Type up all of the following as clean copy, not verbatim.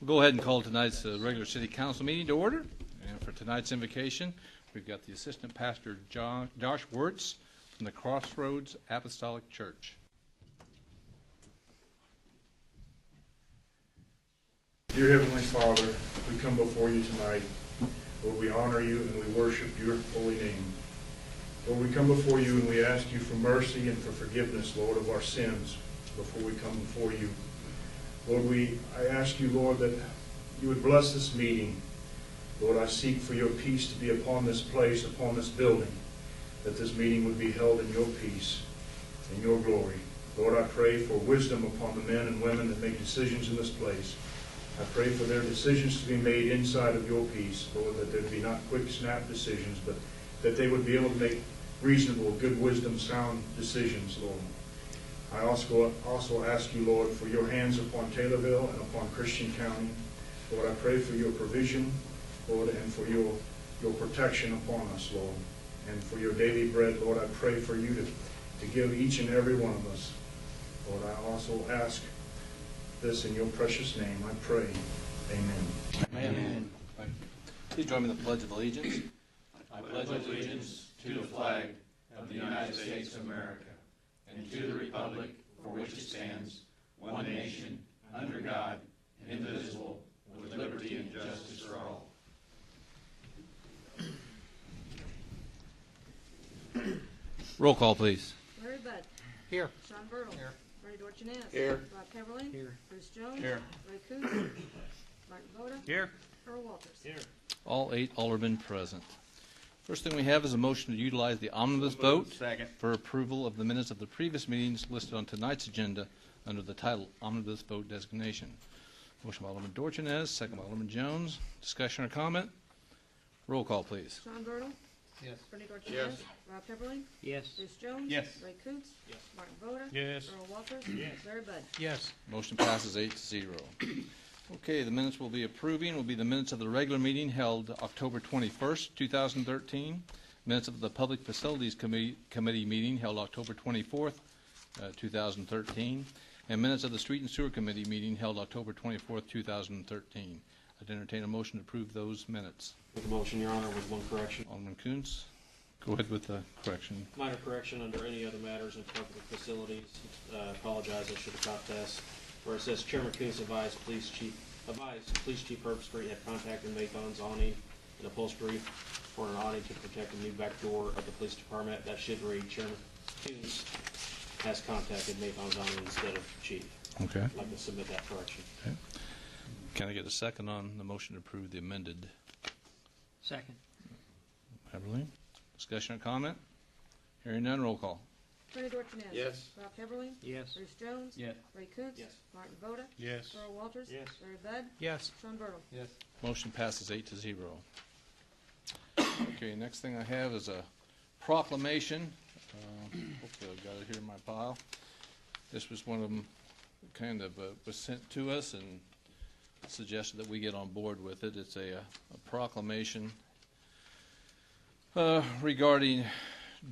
We'll go ahead and call tonight's regular city council meeting to order. And for tonight's invocation, we've got the assistant pastor, Josh Wirtz, from the Crossroads Apostolic Church. Dear Heavenly Father, we come before you tonight. Lord, we honor you and we worship your holy name. Lord, we come before you and we ask you for mercy and for forgiveness, Lord, of our sins before we come before you. Lord, I ask you, Lord, that you would bless this meeting. Lord, I seek for your peace to be upon this place, upon this building, that this meeting would be held in your peace and your glory. Lord, I pray for wisdom upon the men and women that make decisions in this place. I pray for their decisions to be made inside of your peace, Lord, that there be not quick snap decisions, but that they would be able to make reasonable, good wisdom, sound decisions, Lord. I also ask you, Lord, for your hands upon Taylorville and upon Christian County. Lord, I pray for your provision, Lord, and for your protection upon us, Lord. And for your daily bread, Lord, I pray for you to give each and every one of us. Lord, I also ask this in your precious name, I pray. Amen. Amen. Thank you. Please join me in the Pledge of Allegiance. I pledge allegiance to the flag of the United States of America and to the republic for which it stands, one nation, under God, indivisible, with liberty and justice for all. Roll call, please. Larry Budd. Here. Sean Bertle. Here. Freddie Dorchenez. Here. Rob Heberlein. Here. Bruce Jones. Here. Ray Coots. Martin Voda. Here. Earl Walters. Here. All 8 aldermen present. First thing we have is a motion to utilize the omnibus vote Second. for approval of the minutes of the previous meetings listed on tonight's agenda under the title Omnibus Vote Designation. Motion by Alderman Dorchenez, second by Alderman Jones. Discussion or comment? Roll call, please. Sean Bertle. Yes. Freddie Dorchenez. Yes. Rob Heberlein. Yes. Bruce Jones. Yes. Ray Coots. Yes. Martin Voda. Yes. Earl Walters. Yes. Larry Budd. Yes. Motion passes 8-0. Okay, the minutes we'll be approving will be the minutes of the regular meeting held October 21st, 2013. Minutes of the Public Facilities Committee meeting held October 24th, 2013. And minutes of the Street and Sewer Committee meeting held October 24th, 2013. I'd entertain a motion to approve those minutes. Make a motion, Your Honor, with one correction. Alderman Kuntz, go ahead with the correction. Minor correction under any other matters in public facilities. Apologize, I should have caught this. Where it says Chairman Kuntz advised Police Chief Herbstreit had contacted Maython's awning and upholstery for an awning to protect the new back door of the police department. That should read Chairman Kuntz has contacted Maython's awning instead of Chief. Okay. I'd like to submit that correction. Okay. Can I get a second on the motion to approve the amended? Second. Heberlein. Discussion or comment? Hearing none, roll call. Freddie Dorchenez. Yes. Rob Heberlein. Yes. Bruce Jones. Yes. Ray Coots. Yes. Martin Voda. Yes. Earl Walters. Yes. Larry Budd. Yes. Sean Bertle. Yes. Motion passes 8-0. Okay, next thing I have is a proclamation. Hopefully I've got it here in my pile. This was one of them kind of was sent to us and suggested that we get on board with it. It's a proclamation regarding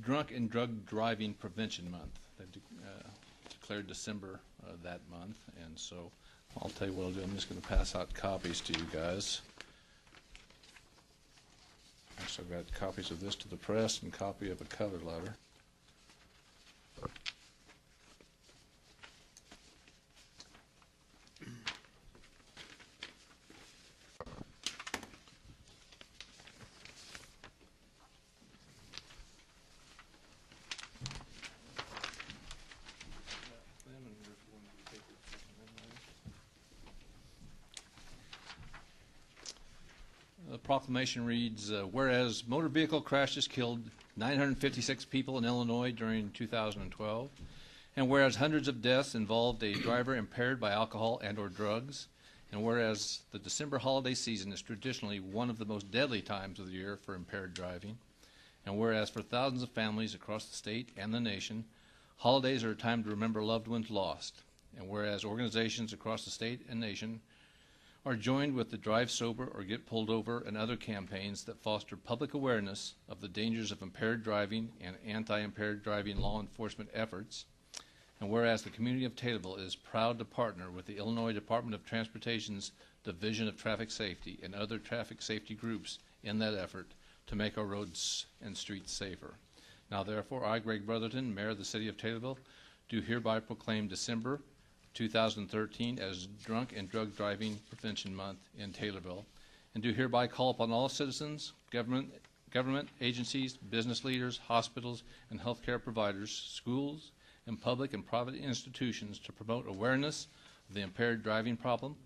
Drunk and Drug Driving Prevention Month. They declared December that month, and so I'll tell you what I'll do. I'm just going to pass out copies to you guys. Actually, I've got copies of this to the press and a copy of a cover letter. The proclamation reads, whereas motor vehicle crashes killed 956 people in Illinois during 2012, and whereas hundreds of deaths involved a driver impaired by alcohol and or drugs, and whereas the December holiday season is traditionally one of the most deadly times of the year for impaired driving, and whereas for thousands of families across the state and the nation, holidays are a time to remember loved ones lost, and whereas organizations across the state and nation are joined with the Drive Sober or Get Pulled Over and other campaigns that foster public awareness of the dangers of impaired driving and anti-impaired driving law enforcement efforts. And whereas the community of Taylorville is proud to partner with the Illinois Department of Transportation's Division of Traffic Safety, and other traffic safety groups in that effort to make our roads and streets safer. Now therefore, I, Greg Brotherton, Mayor of the City of Taylorville, do hereby proclaim December 2013 as Drunk and Drug Driving Prevention Month in Taylorville, and do hereby call upon all citizens, government agencies, business leaders, hospitals, and healthcare providers, schools, and public and private institutions to promote awareness of the impaired driving problem,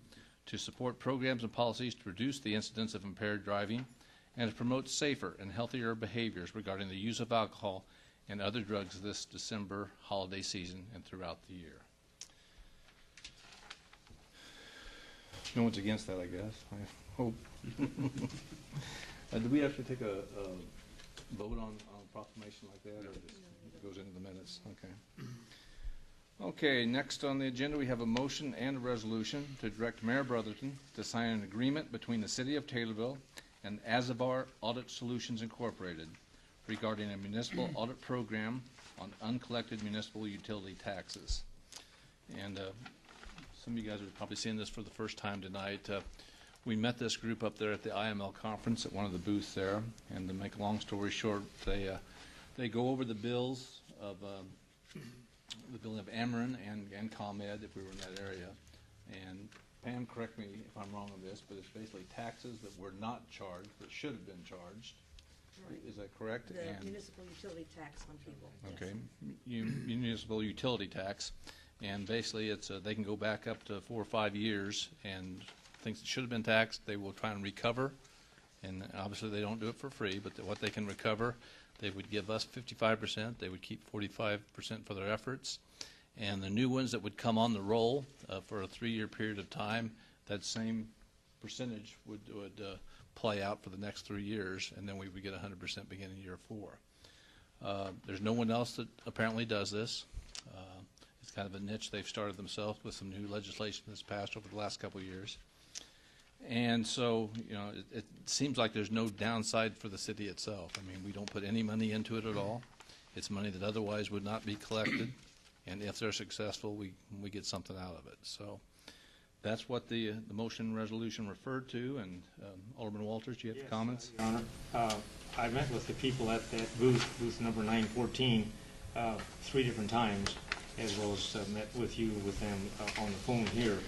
to support programs and policies to reduce the incidence of impaired driving, and to promote safer and healthier behaviors regarding the use of alcohol and other drugs this December holiday season and throughout the year. No one's against that, I guess. I hope. Do we actually take a vote on a proclamation like that, or just it goes into the minutes? Okay. Okay, next on the agenda, we have a motion and a resolution to direct Mayor Brotherton to sign an agreement between the City of Taylorville and Azavar Audit Solutions Incorporated regarding a municipal audit program on uncollected municipal utility taxes. And some of you guys are probably seeing this for the first time tonight. We met this group up there at the IML conference at one of the booths there, and to make a long story short, they go over the bills of the bill of Ameren and ComEd if we were in that area. And Pam, correct me if I'm wrong on this, but it's basically taxes that were not charged but should have been charged. Right. Is that correct? The municipal utility tax on people. Okay, Yes. Municipal utility tax, and basically it's they can go back up to 4 or 5 years, and things that should have been taxed they will try and recover, and obviously they don't do it for free, but what they can recover, they would give us 55%, they would keep 45% for their efforts, and the new ones that would come on the roll for a 3-year period of time, that same percentage would play out for the next 3 years, and then we would get 100% beginning year 4. There's no one else that apparently does this. It's kind of a niche they've started themselves with some new legislation that's passed over the last couple of years. And so, you know, it seems like there's no downside for the city itself. I mean, we don't put any money into it at all. It's money that otherwise would not be collected, and if they're successful, we get something out of it. So that's what the motion resolution referred to. And Alderman Walters, do you have comments? Your Honor, I met with the people at that booth number 914, 3 different times, as well as met with them on the phone here.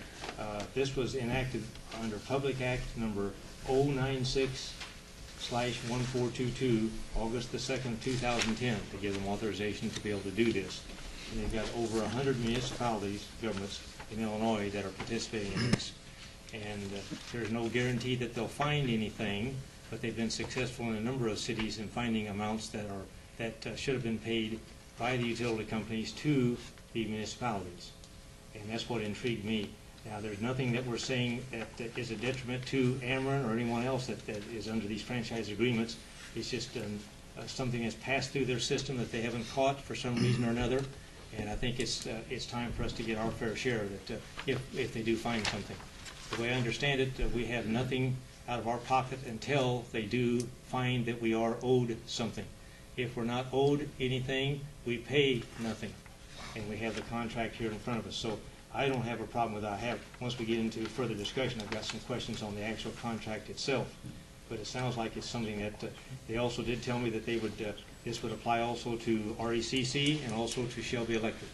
This was enacted under Public Act number 096/1422, August the 2nd, 2010, to give them authorization to be able to do this. And they've got over 100 municipalities, governments in Illinois that are participating in this. And there's no guarantee that they'll find anything, but they've been successful in a number of cities in finding amounts that should have been paid by the utility companies to the municipalities. And that's what intrigued me. Now, there's nothing that we're saying that is a detriment to Ameren or anyone else that is under these franchise agreements. It's just something that's passed through their system that they haven't caught for some reason or another. And I think it's time for us to get our fair share that if they do find something. The way I understand it, we have nothing out of our pocket until they do find that we are owed something. If we're not owed anything, we pay nothing. And we have the contract here in front of us. So I don't have a problem with that. Once we get into further discussion, I've got some questions on the actual contract itself. But it sounds like it's something that they also did tell me that they would. This would apply also to RECC and also to Shelby Electric,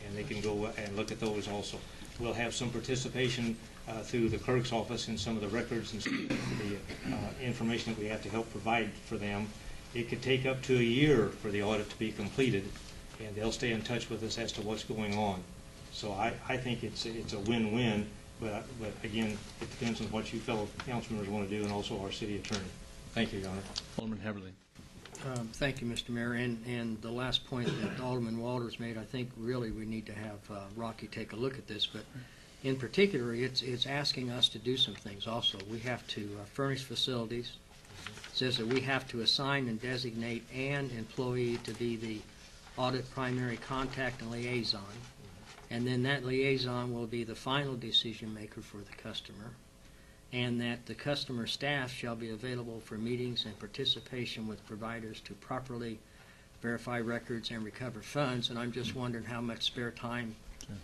and they can go and look at those also. We'll have some participation through the clerk's office in some of the records and some of the information that we have to help provide for them. It could take up to a year for the audit to be completed, and they'll stay in touch with us as to what's going on. So I think it's a win-win, but again, it depends on what you fellow council members want to do and also our city attorney. Thank you, Your Honor. Alderman Heberly. Thank you, Mr. Mayor. And the last point that Alderman Walters made, I think really we need to have Rocky take a look at this. But in particular, it's asking us to do some things also. We have to furnish facilities. It says that we have to assign and designate an employee to be the audit primary contact and liaison. And then that liaison will be the final decision maker for the customer. And that the customer staff shall be available for meetings and participation with providers to properly verify records and recover funds. And I'm just wondering how much spare time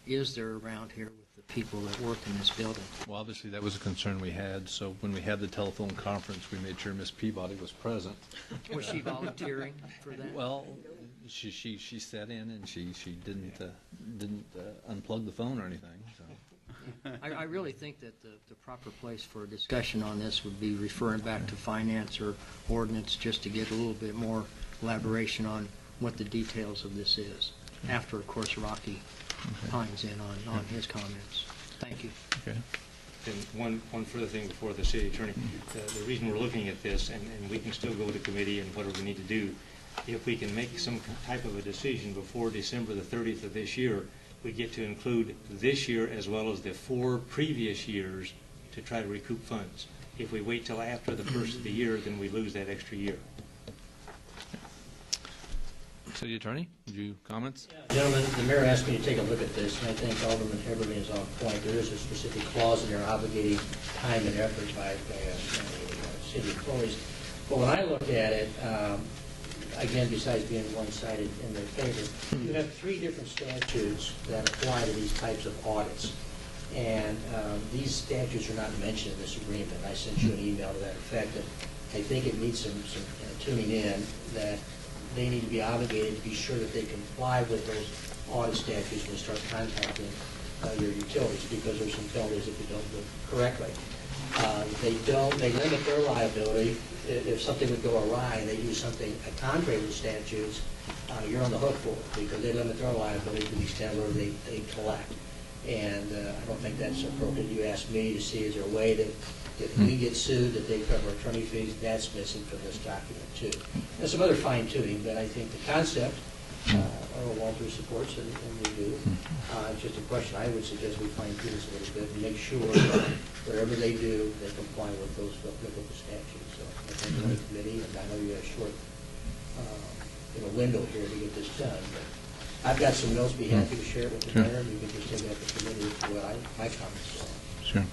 is there around here with the people that work in this building. Well, obviously, that was a concern we had, so when we had the telephone conference, we made sure Miss Peabody was present. Was she volunteering for that? Well, she sat in and she didn't unplug the phone or anything, so. I really think that the proper place for a discussion on this would be referring back to finance or ordinance, just to get a little bit more elaboration on what the details of this is, after, of course, Rocky pines in on his comments. Thank you. Okay. And one further thing before the city attorney. The reason we're looking at this, and we can still go to committee and whatever we need to do, if we can make some type of a decision before December the 30th of this year, we get to include this year as well as the 4 previous years to try to recoup funds. If we wait till after the first of the year, then we lose that extra year. City Attorney, would you comments? Gentlemen, the mayor asked me to take a look at this, and I think Alderman Heberlin is on point. There is a specific clause in there obligating time and effort by city employees. But when I look at it, again, besides being one-sided in their favor, you have 3 different statutes that apply to these types of audits. And these statutes are not mentioned in this agreement. I sent you an email to that effect, and I think it needs some tuning in that they need to be obligated to be sure that they comply with those audit statutes when you start contacting your utilities, because there's some penalties if you don't do it correctly. They limit their liability. If something would go awry and they do something contrary to statutes, you're on the hook for it, because they limit their liability to the extent where they collect. And I don't think that's appropriate. You asked me to see, is there a way that if we get sued, that they cover attorney fees? That's missing from this document, too. There's some other fine-tuning, but I think the concept, Earl Walters supports, and we do. It's just a question. I would suggest we fine-tune this a little bit and make sure that whatever they do, they comply with those applicable statutes. So I think we're in the committee, and I know you have a short window here to get this done, but I've got some notes. Be happy to share it with the mayor. You can just take that to the committee with what my comments are. Sure.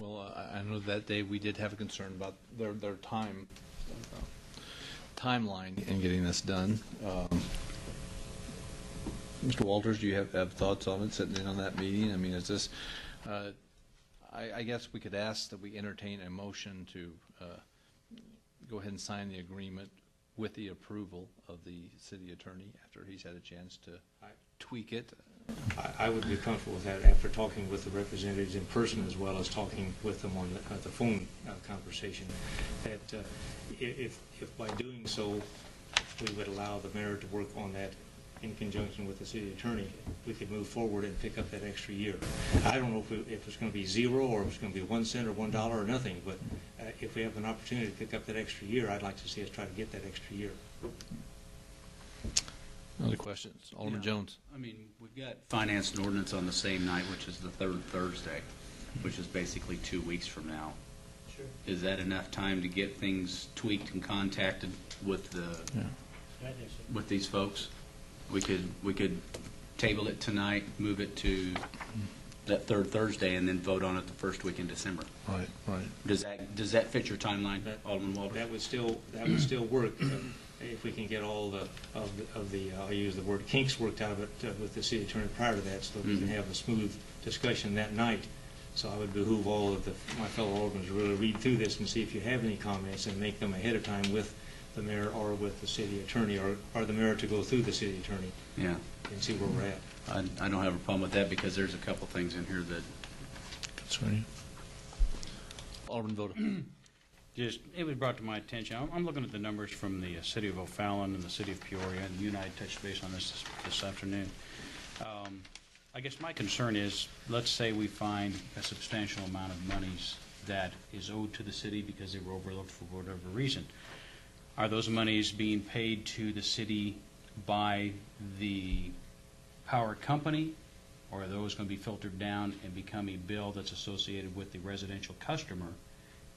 Well, I know that day we did have a concern about their timeline in getting this done. Mr. Walters, do you have thoughts on it, sitting in on that meeting? I mean, is this, I guess we could ask that we entertain a motion to go ahead and sign the agreement with the approval of the city attorney after he's had a chance to tweak it. I would be comfortable with that after talking with the representatives in person as well as talking with them on the phone conversation. That if by doing so we would allow the mayor to work on that in conjunction with the city attorney, we could move forward and pick up that extra year. I don't know if it's going to be 0 or if it's going to be 1 cent or $1 or nothing, but if we have an opportunity to pick up that extra year, I'd like to see us try to get that extra year. Other questions? Alderman Jones. I mean, we've got finance and ordinance on the same night, which is the 3rd Thursday, which is basically 2 weeks from now. Sure. Is that enough time to get things tweaked and contacted with the I think so. with these folks? We could table it tonight, move it to that 3rd Thursday, and then vote on it the first week in December. Right. Does that fit your timeline, Alderman Walters? That would still work if we can get all of the I'll use the word kinks worked out of it with the city attorney prior to that, so that we can have a smooth discussion that night. So I would behoove all of my fellow aldermen to really read through this and see if you have any comments and make them ahead of time with the mayor or with the city attorney, or the mayor to go through the city attorney. Yeah. And see where we're at. I don't have a problem with that because there's a couple things in here that. Sorry. Alderman Voda. It was brought to my attention. I'm looking at the numbers from the city of O'Fallon and the city of Peoria, and you and I touched base on this afternoon. I guess my concern is, let's say we find a substantial amount of monies that is owed to the city because they were overlooked for whatever reason. Are those monies being paid to the city by the power company, or are those going to be filtered down and become a bill that's associated with the residential customer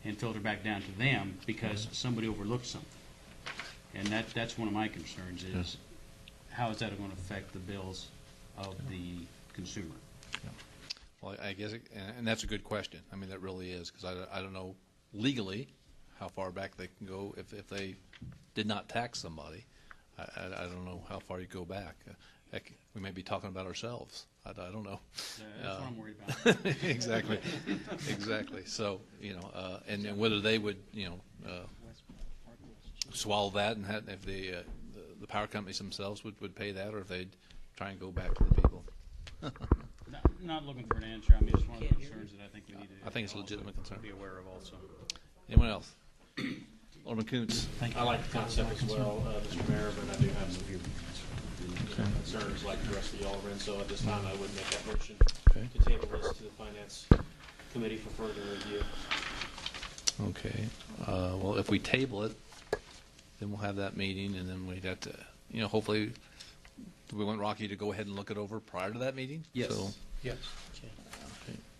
and filtered back down to them because somebody overlooked something? And that's one of my concerns is how is that going to affect the bills of the consumer? Well, I guess, and that's a good question. I mean, that really is, because I don't know legally how far back they can go if they did not tax somebody. I don't know how far you go back. heck, we may be talking about ourselves. I don't know. That's what I'm worried about. Exactly, exactly. So, and then whether they would, swallow that, and if the power companies themselves would pay that, or if they'd try and go back to the people. Not looking for an answer. I mean, it's one of the concerns that I think we need to. I think it's a legitimate concern. Be aware of also. Anyone else? Alderman Koontz. I like the concept as well, Mr. Mayor, but I do have some concerns like the rest of the aldermen, so at this time I would make that motion Okay. to table this to the Finance Committee for further review. Okay. Well, if we table it, then we'll have that meeting, and then we'd have to, hopefully, do we want Rocky to go ahead and look it over prior to that meeting? Yes. So, Yes.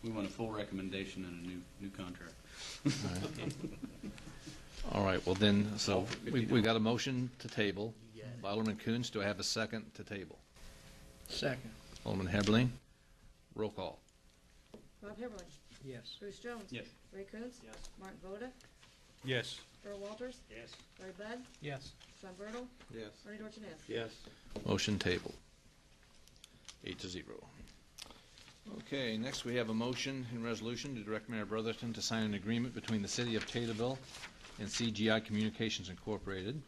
We want a full recommendation and a new contract. all right, well then, so we got a motion to table by Alderman Koontz. Do I have a second to table? Second. Alderman Heberlin. Roll call. Rob Heberlin. Yes. Bruce Jones. Yes. Ray Coontz. Yes. Martin Voda. Yes. Earl Walters. Yes. Larry Bud. Yes. Sean Bertle. Yes. Bernie Dorchenez. Yes. Motion tabled. 8-0. Okay, next we have a motion and resolution to direct Mayor Brotherton to sign an agreement between the City of Taylorville and CGI Communications Incorporated.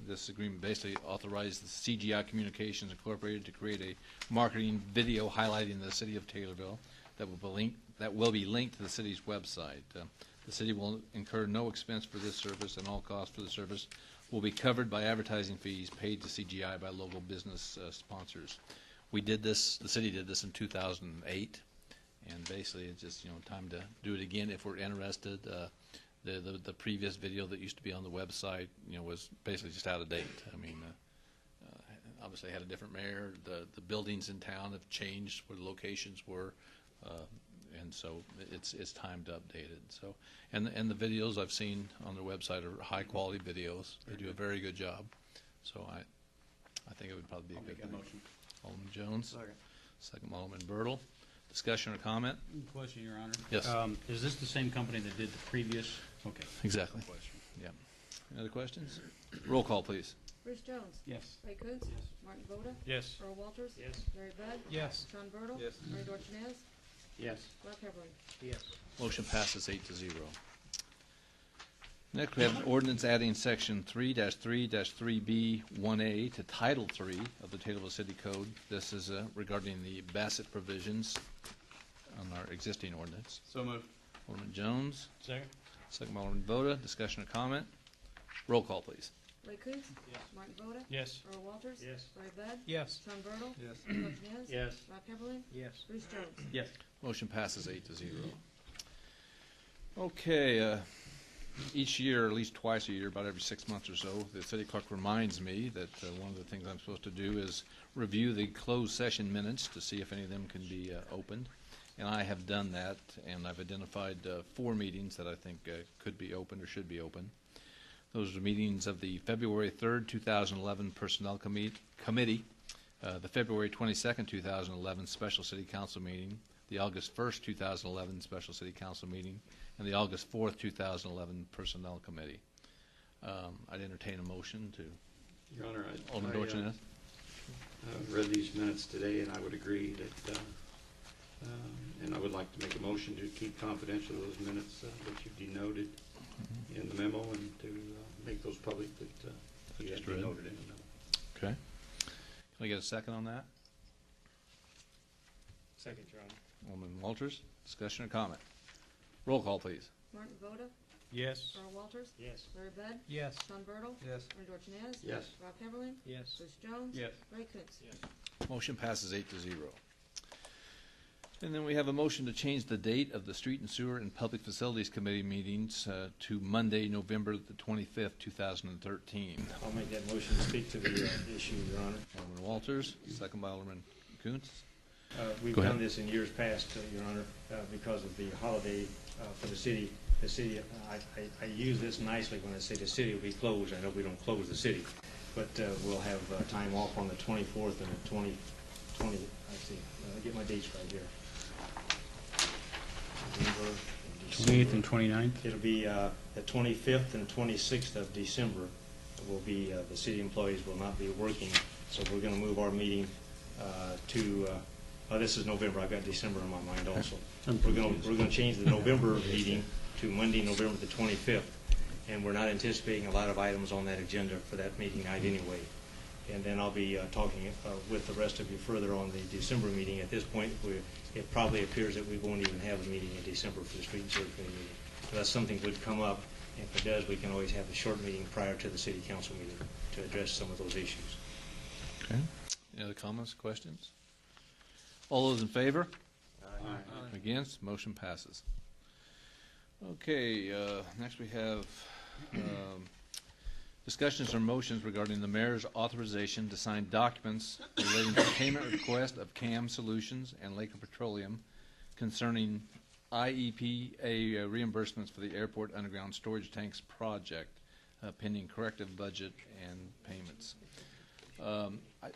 This agreement basically authorized the CGI Communications Incorporated to create a marketing video highlighting the City of Taylorville that will be linked to the city's website. The city will incur no expense for this service, and all costs for the service will be covered by advertising fees paid to CGI by local business sponsors. We did this, the city did this in 2008, and basically it's just, time to do it again if we're interested. The previous video that used to be on the website, was basically just out of date. I mean, obviously had a different mayor. The buildings in town have changed where the locations were, and so it's time to update it. So, and the videos I've seen on their website are high quality videos. They do a very good job. So I think it would probably be a good thing. Motion. Alderman Jones. Second, Alderman Bertle. Discussion or comment? Question, Your Honor. Yes. Is this the same company that did the previous? Okay. Exactly. Yeah. Any other questions? Roll call, please. Bruce Jones. Yes. Ray Coontz. Yes. Martin Voda. Yes. Earl Walters. Yes. Larry Bud. Yes. Sean Bertle. Yes. Bernie Dorchenez. Yes. Rob Heberlin. Yes. Motion passes 8-0. Next, we have an ordinance adding section 3-3-3B1A to Title 3 of the Taylorville City Code. This is regarding the Bassett provisions on our existing ordinance. So moved. Alderman Jones, Second. second by Alderman Voda. Discussion or comment? Roll call, please. Ray Coontz. Yes. Martin Voda. Yes. Earl Walters. Yes. Larry Bud. Yes. Sean Bertle. Yes. Bernie Dorchenez. Yes. Rob Heberlin. Yes. Bruce Jones. Yes. Motion passes 8-0. Okay, each year, at least twice a year, about every 6 months or so, the city clerk reminds me that one of the things I'm supposed to do is review the closed session minutes to see if any of them can be opened. And I have done that, and I've identified 4 meetings that I think could be opened or should be open. Those are meetings of the February 3rd, 2011 Personnel Committee, the February 22nd, 2011 Special City Council meeting, the August 1st, 2011 Special City Council meeting, and the August 4th, 2011 Personnel Committee. I'd entertain a motion to. Your Honor, Alderman I Dorchenez. read these minutes today, and I would agree that, and I would like to make a motion to keep confidential those minutes that you've denoted in the memo, and to make those public that you have Just read. denoted in the memo. Okay. Can I get a second on that? Second, Your Honor. Alderman Walters, discussion or comment? Roll call, please. Martin Voda. Yes. Earl Walters. Yes. Larry Bud. Yes. Sean Bertle. Yes. Bernie Dorchenez. Yes. Rob Heberlin. Yes. Bruce Jones. Yes. Ray Coontz. Yes. Motion passes 8-0. And then we have a motion to change the date of the Street and Sewer and Public Facilities Committee meetings to Monday, November the 25th, 2013. I'll make that motion to speak to the issue, Your Honor. Alderman Walters, second by Alderman Koontz. We've Go ahead. done this in years past, Your Honor, because of the holiday for the city. The city, I use this nicely when I say the city will be closed. I know we don't close the city, but we'll have time off on the 24th and the 20. Let's see, I'll get my dates right here. 28th and 29th? It'll be the 25th and 26th of December will be, the city employees will not be working, so we're going to move our meeting this is November, I've got December in my mind also. We're gonna change the November meeting to Monday, November the 25th, and we're not anticipating a lot of items on that agenda for that meeting night anyway. And then I'll be talking with the rest of you further on the December meeting. At this point, it probably appears that we won't even have a meeting in December for the street and sewer committee meeting. Unless something would come up, and if it does, we can always have a short meeting prior to the city council meeting to address some of those issues. Okay. Any other comments, questions? All those in favor? Against? Motion passes. Okay, next we have discussions or motions regarding the mayor's authorization to sign documents relating to payment request of CAM Solutions and Laker Petroleum concerning IEPA reimbursements for the airport underground storage tanks project, pending corrective budget and payments.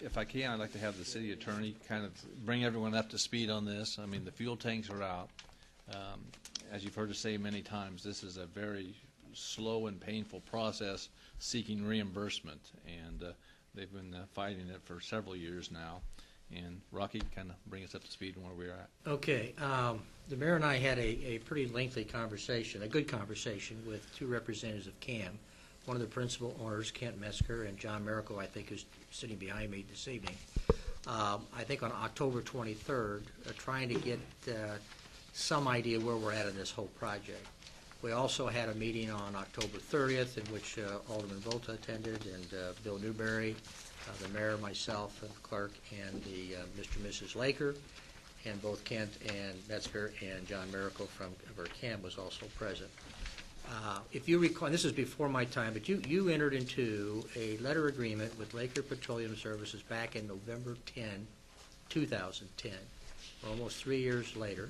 If I can, I'd like to have the city attorney kind of bring everyone up to speed on this. I mean, the fuel tanks are out. As you've heard us say many times, this is a very slow and painful process seeking reimbursement, and they've been fighting it for several years now. And Rocky, kind of bring us up to speed on where we're at. Okay, the mayor and I had a pretty lengthy conversation, a good conversation, with two representatives of CAM. One of the principal owners, Kent Metzger, and John Miracle, I think, is sitting behind me this evening. I think on October 23rd, trying to get some idea where we're at in this whole project. We also had a meeting on October 30th in which Alderman Volta attended, and Bill Newberry, the mayor, myself, and the clerk, and the Mr. and Mrs. Laker, and both Kent and Metzger and John Miracle from CAM was also present. If you recall, and this is before my time, but you entered into a letter agreement with Laker Petroleum Services back in November 10, 2010, almost 3 years later.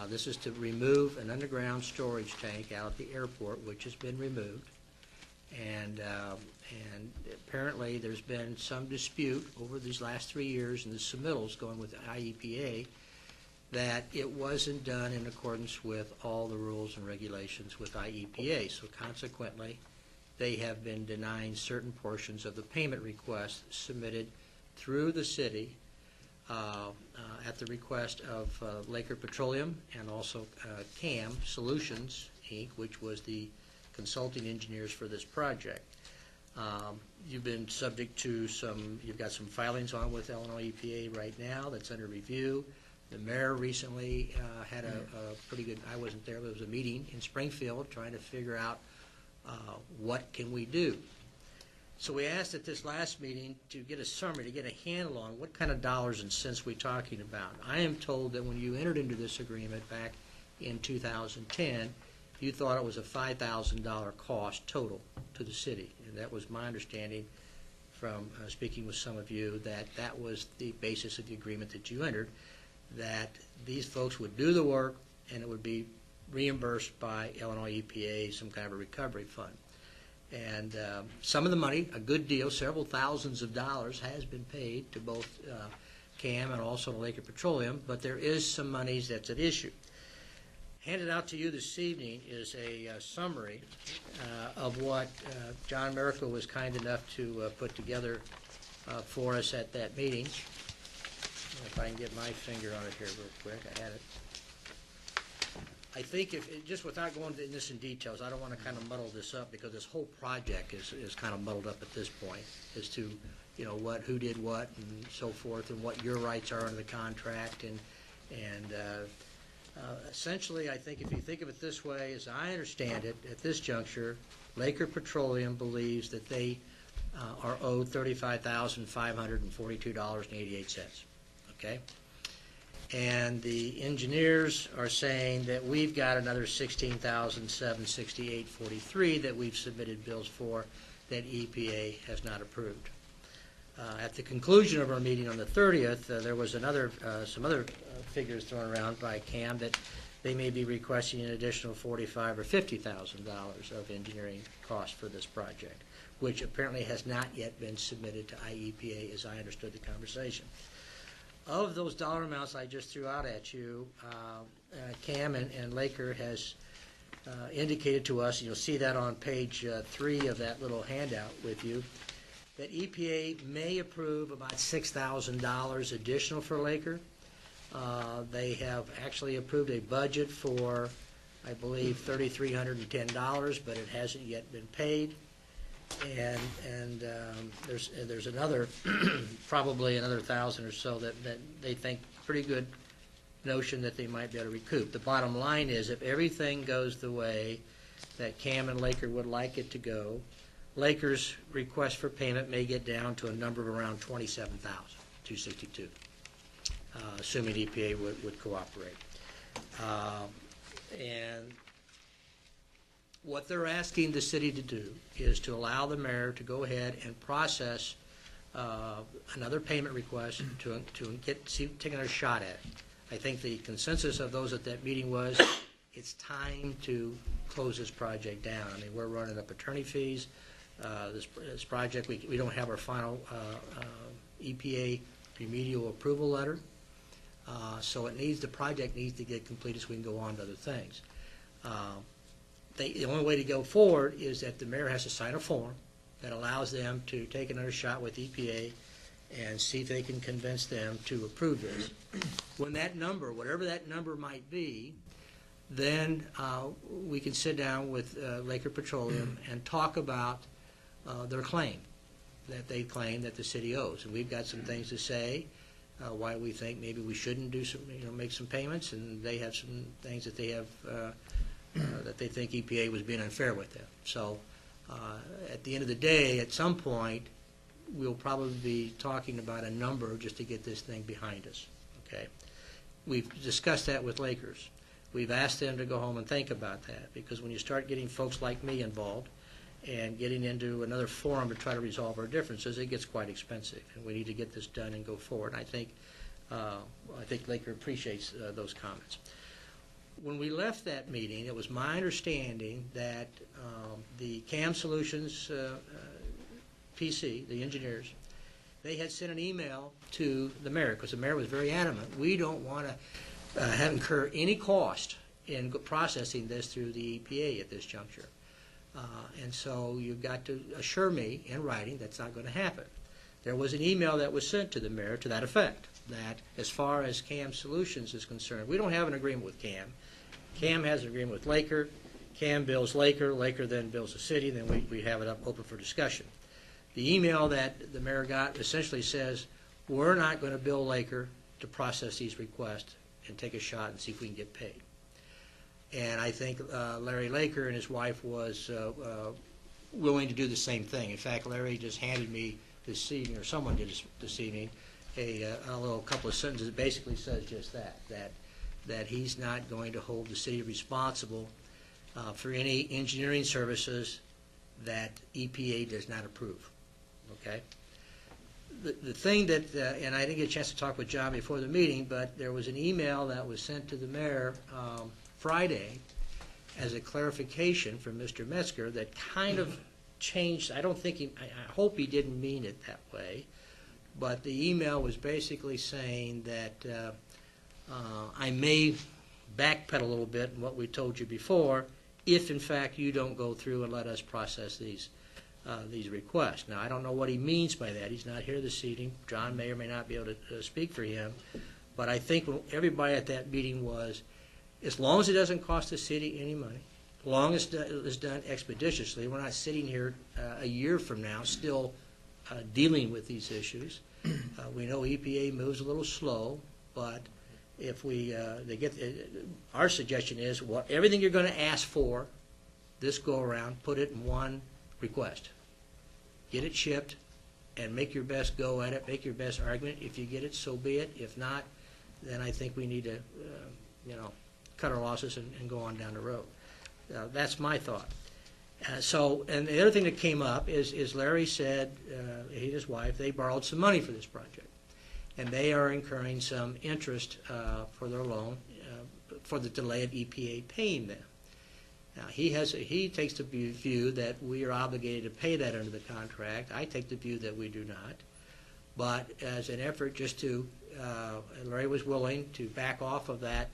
This is to remove an underground storage tank out at the airport, which has been removed. And apparently there's been some dispute over these last 3 years in the submittals going with the IEPA that it wasn't done in accordance with all the rules and regulations with IEPA. So consequently, they have been denying certain portions of the payment request submitted through the city at the request of Laker Petroleum and also CAM Solutions, Inc., which was the consulting engineers for this project. You've been subject to you've got some filings on with Illinois EPA right now that's under review. The mayor recently had a pretty good, I wasn't there, but there was a meeting in Springfield trying to figure out what can we do. So we asked at this last meeting to get a summary, to get a handle on what kind of dollars and cents we're talking about. I am told that when you entered into this agreement back in 2010, you thought it was a $5,000 cost total to the city. And that was my understanding from speaking with some of you, that was the basis of the agreement that you entered, that these folks would do the work and it would be reimbursed by Illinois EPA, some kind of a recovery fund. And some of the money, a good deal, several thousands of dollars, has been paid to both CAM and also to Laker Petroleum, but there is some monies that's at issue. Handed out to you this evening is a summary of what John Miracle was kind enough to put together for us at that meeting. If I can get my finger on it here real quick, I had it. I think just without going into this in details, I don't want to kind of muddle this up because this whole project is kind of muddled up at this point as to, who did what and so forth, and what your rights are under the contract, and essentially, I think if you think of it this way, as I understand it, at this juncture, Laker Petroleum believes that they are owed $35,542.88. Okay? And the engineers are saying that we've got another $16,768.43 that we've submitted bills for that EPA has not approved. At the conclusion of our meeting on the 30th, there was some other figures thrown around by CAM that they may be requesting an additional $45,000 or $50,000 of engineering costs for this project, which apparently has not yet been submitted to IEPA, as I understood the conversation. Of those dollar amounts I just threw out at you, CAM and Laker has indicated to us, and you'll see that on page 3 of that little handout with you, that EPA may approve about $6,000 additional for Laker. They have actually approved a budget for, I believe, $3,310, but it hasn't yet been paid. And there's another, probably another 1,000 or so that they think pretty good notion that they might be able to recoup. The bottom line is, if everything goes the way that Cam and Laker would like it to go, Laker's request for payment may get down to a number of around $27,262, assuming EPA would cooperate. And what they're asking the city to do is to allow the mayor to go ahead and process another payment request to take another shot at it. I think the consensus of those at that meeting was it's time to close this project down. I mean, we're running up attorney fees. This project, we don't have our final EPA remedial approval letter. So the project needs to get completed so we can go on to other things. The only way to go forward is that the mayor has to sign a form that allows them to take another shot with EPA and see if they can convince them to approve this. When that number, whatever that number might be, then we can sit down with Laker Petroleum and talk about their claim that they claim that the city owes. And we've got some things to say, why we think maybe we shouldn't do some, make some payments, and they have some things that they have that they think EPA was being unfair with them. So at the end of the day, at some point, we'll probably be talking about a number just to get this thing behind us. Okay, we've discussed that with Lakers. We've asked them to go home and think about that, because when you start getting folks like me involved and getting into another forum to try to resolve our differences, it gets quite expensive, and we need to get this done and go forward. I think Laker appreciates those comments. When we left that meeting, it was my understanding that the CAM Solutions PC, the engineers, they had sent an email to the mayor, because the mayor was very adamant. We don't want to have incur any cost in processing this through the EPA at this juncture. And so you've got to assure me in writing that's not going to happen. There was an email that was sent to the mayor to that effect, that as far as CAM Solutions is concerned, we don't have an agreement with CAM. CAM has an agreement with Laker. CAM bills Laker. Laker then bills the city. Then we have it up open for discussion. The email that the mayor got essentially says, we're not going to bill Laker to process these requests and take a shot and see if we can get paid. And I think Larry Laker and his wife was willing to do the same thing. In fact, Larry just handed me this evening, or someone did this evening, a little couple of sentences that basically says just that he's not going to hold the city responsible for any engineering services that EPA does not approve. Okay? The thing that, and I didn't get a chance to talk with John before the meeting, but there was an email that was sent to the mayor Friday as a clarification from Mr. Metzger that kind of changed. I don't think I hope he didn't mean it that way, but the email was basically saying that I may backpedal a little bit in what we told you before if, in fact, you don't go through and let us process these requests. Now, I don't know what he means by that. He's not here this evening. John may or may not be able to speak for him, but I think everybody at that meeting was, as long as it doesn't cost the city any money, as long as it's done expeditiously, we're not sitting here a year from now still dealing with these issues. We know EPA moves a little slow, but if our suggestion is, everything you're going to ask for this go around, put it in one request. Get it shipped and make your best go at it, make your best argument. If you get it, so be it. If not, then I think we need to, cut our losses and go on down the road. That's my thought. And the other thing that came up is Larry said, he and his wife, they borrowed some money for this project, and they are incurring some interest for their loan for the delay of EPA paying them. Now, he takes the view that we are obligated to pay that under the contract. I take the view that we do not. But as an effort just to, Larry was willing to back off of that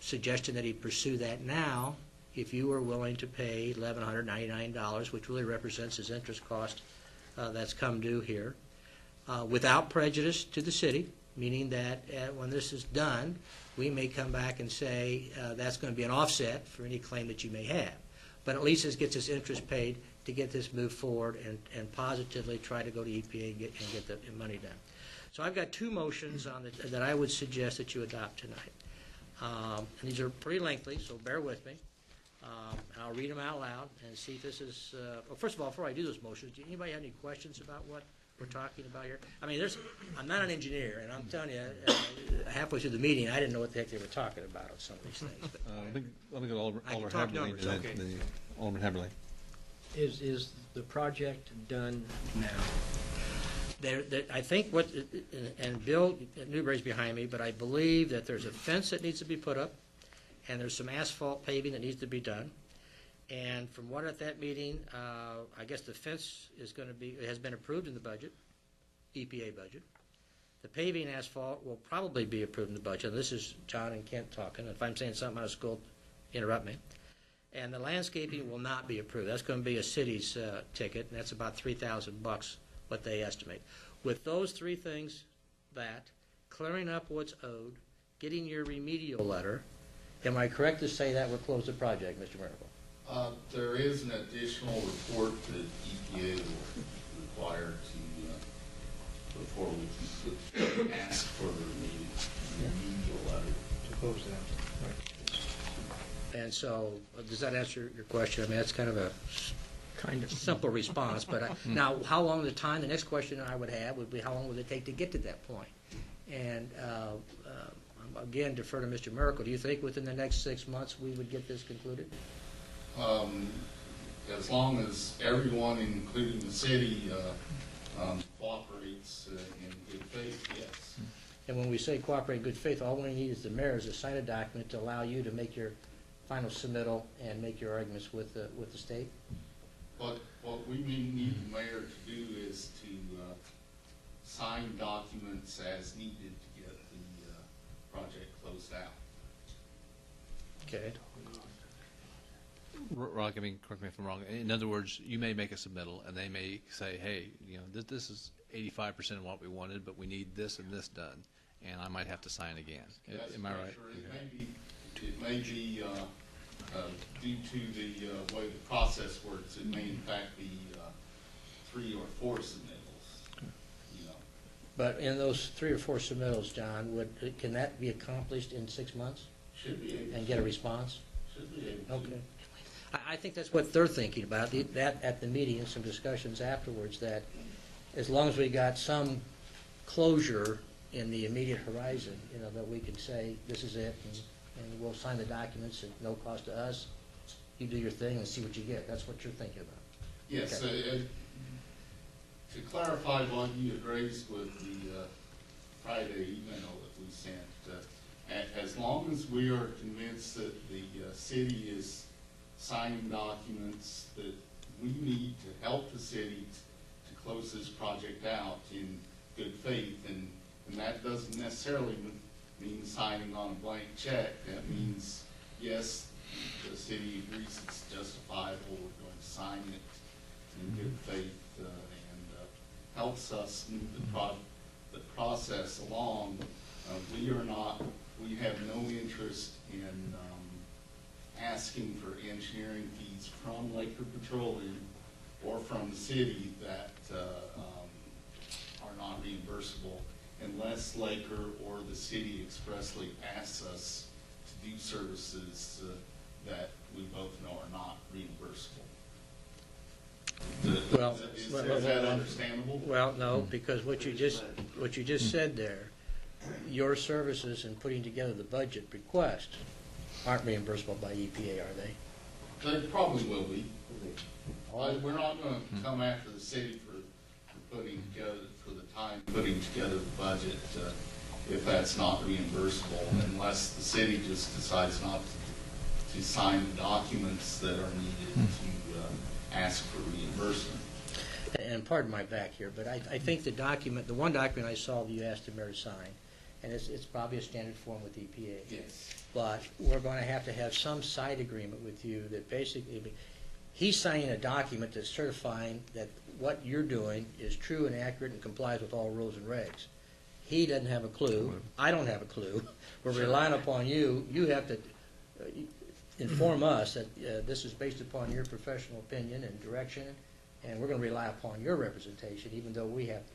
suggestion that he pursue that now if you were willing to pay $1,199, which really represents his interest cost that's come due here, without prejudice to the city, meaning that when this is done, we may come back and say that's going to be an offset for any claim that you may have. But at least this gets us interest paid to get this moved forward and positively try to go to EPA and get the money done. So I've got two motions on that I would suggest that you adopt tonight. And these are pretty lengthy, so bear with me. And I'll read them out loud and see if this is, well, first of all, before I do those motions, do anybody have any questions about what we're talking about here? I mean, I'm not an engineer, and I'm telling you, halfway through the meeting, I didn't know what the heck they were talking about on some of these things. But Let me go to I can Alderman talk Haberle. numbers, okay. Alderman Haberle. Is the project done now? I think and Bill Newberry's behind me, but I believe that there's a fence that needs to be put up, and there's some asphalt paving that needs to be done. And from what at that meeting, I guess the fence has been approved in the budget, EPA budget. The paving asphalt will probably be approved in the budget. And this is John and Kent talking. If I'm saying something out of school, interrupt me. And the landscaping will not be approved. That's going to be a city's ticket, and that's about $3,000, what they estimate. With those three things, clearing up what's owed, getting your remedial letter, am I correct to say that will close the project, Mr. Miracle? There is an additional report that EPA will require to, before we can ask for the remedial letter. To close that. And so, does that answer your question? I mean, that's kind of a simple response, but now, how long the time? The next question I would have would be, how long would it take to get to that point? And again, defer to Mr. Miracle. Do you think within the next 6 months we would get this concluded? As long as everyone, including the city, cooperates in good faith, yes. And when we say cooperate in good faith, all we need is the mayor to sign a document to allow you to make your final submittal and make your arguments with the state? But what we need the mayor to do is to sign documents as needed to get the project closed out. Okay. Rock, I mean, correct me if I'm wrong. In other words, you may make a submittal, and they may say, hey, you know, this is 85% of what we wanted, but we need this and this done, and I might have to sign again. Am I right? Sure. It may be due to the way the process works, it may in fact be 3 or 4 submittals. You know. But in those 3 or 4 submittals, John, can that be accomplished in 6 months? Should be able and get a response? Should be able to. Okay. I think that's what they're thinking about, that at the meeting and some discussions afterwards, that as long as we got some closure in the immediate horizon, you know, that we can say, this is it, and we'll sign the documents at no cost to us. You do your thing and see what you get. That's what you're thinking about. Yes. Okay. To clarify what you had raised with the Friday email that we sent, as long as we are convinced that the city is signing documents that we need to help the city to close this project out in good faith, and that doesn't necessarily mean signing on a blank check. That means, yes, the city agrees it's justifiable, we're going to sign it in good faith, and helps us move the process along. We have no interest in asking for engineering fees from Laker Petroleum or from the city that are not reimbursable unless Laker or the city expressly asks us to do services that we both know are not reimbursable. Is that understandable? Well, no, because what you just said there, your services in putting together the budget request aren't reimbursable by EPA, are they? They probably will be. We're not going to come after the city for putting together the budget if that's not reimbursable, unless the city just decides not to sign the documents that are needed to ask for reimbursement. And pardon my back here, but I think the one document I saw that you asked the mayor to sign, and it's probably a standard form with EPA. Yes. But we're going to have some side agreement with you that basically, He's signing a document that's certifying that what you're doing is true and accurate and complies with all rules and regs. He doesn't have a clue. I don't have a clue. We're relying upon you. You have to inform us that this is based upon your professional opinion and direction, and we're going to rely upon your representation, even though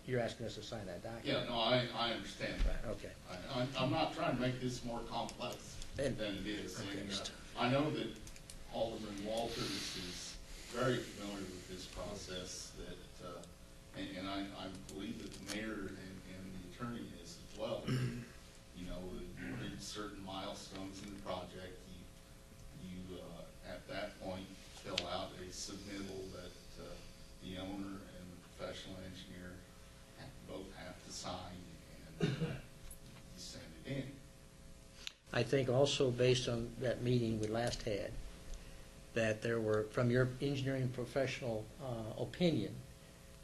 you're asking us to sign that document. Yeah, no, I understand that. Okay. I'm not trying to make this more complex than it is. Okay. And, I know that Alderman Walters is very familiar with this process, and I believe that the mayor and the attorney is as well. You know, you reach certain milestones in the project, you at that point fill out a submittal that the owner and the professional engineer both have to sign, and you send it in. I think also based on that meeting we last had, that there were, from your engineering professional opinion,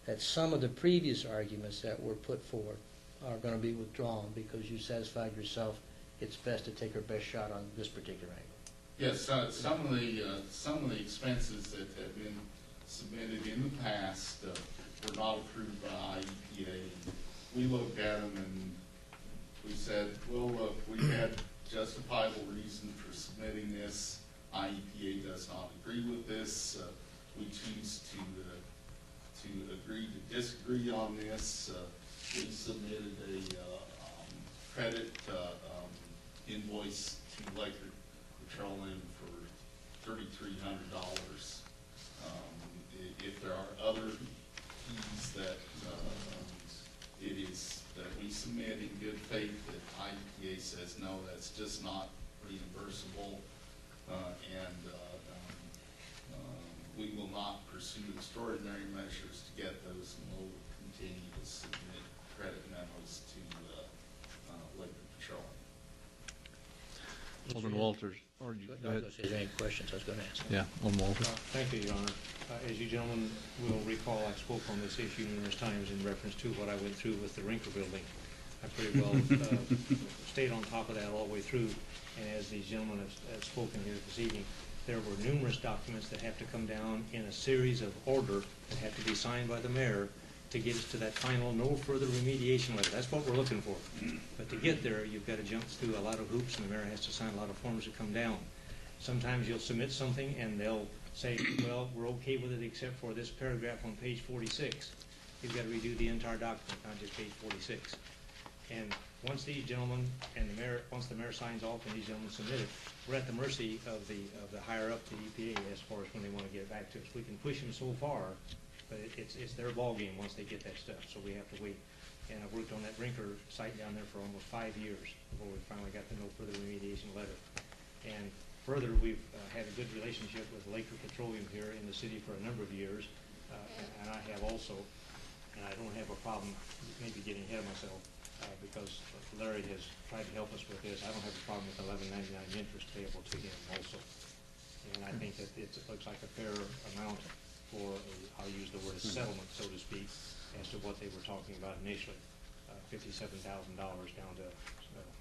that some of the previous arguments that were put forth are going to be withdrawn because you satisfied yourself it's best to take our best shot on this particular angle. Yes, some of the expenses that have been submitted in the past were not approved by IEPA. We looked at them and we said, well, look, we had justifiable reason for submitting this. IEPA does not agree with this. We choose to agree to disagree on this. We submitted a credit invoice to Laker Petroleum for $3,300. If there are other fees that it is that we submit in good faith that IEPA says no, that's just not reimbursable, and we will not pursue extraordinary measures to get those, and we'll continue to submit credit memos to Laker Petroleum. Alderman Walters, or you, go ahead. Is there any questions I was going to ask? Yeah, Alderman Walters. Thank you, Your Honor. As you gentlemen will recall, I spoke on this issue numerous times in reference to what I went through with the Rinker building. I pretty well stayed on top of that all the way through, and as these gentlemen have spoken here this evening, there were numerous documents that have to come down in a series of order that have to be signed by the mayor to get us to that final no further remediation letter. That's what we're looking for. But to get there, you've got to jump through a lot of hoops, and the mayor has to sign a lot of forms to come down. Sometimes you'll submit something, and they'll say, well, we're okay with it except for this paragraph on page 46. You've got to redo the entire document, not just page 46. And once these gentlemen and the mayor, once the mayor signs off and these gentlemen submit it, we're at the mercy of the higher up, the EPA, as far as when they want to get it back to us. We can push them so far, but it's their ball game once they get that stuff. So we have to wait. And I worked on that Rinker site down there for almost 5 years before we finally got the no further remediation letter. And further, we've had a good relationship with Laker Petroleum here in the city for a number of years, and I have also, and I don't have a problem maybe getting ahead of myself, because Larry has tried to help us with this. I don't have a problem with $11.99 interest payable to him also. And I think that it looks like a fair amount for, I'll use the word settlement, so to speak, as to what they were talking about initially, $57,000 down to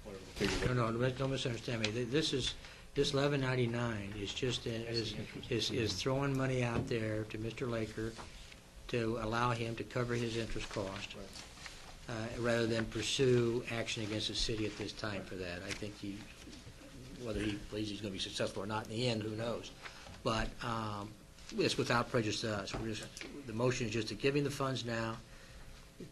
whatever the figure was. No, don't misunderstand me. This $11.99 is just is throwing money out there to Mr. Laker to allow him to cover his interest cost. Right. Rather than pursue action against the city at this time for that. I think whether he believes he's going to be successful or not in the end, who knows? But it's without prejudice to us. The motion is just to give him the funds now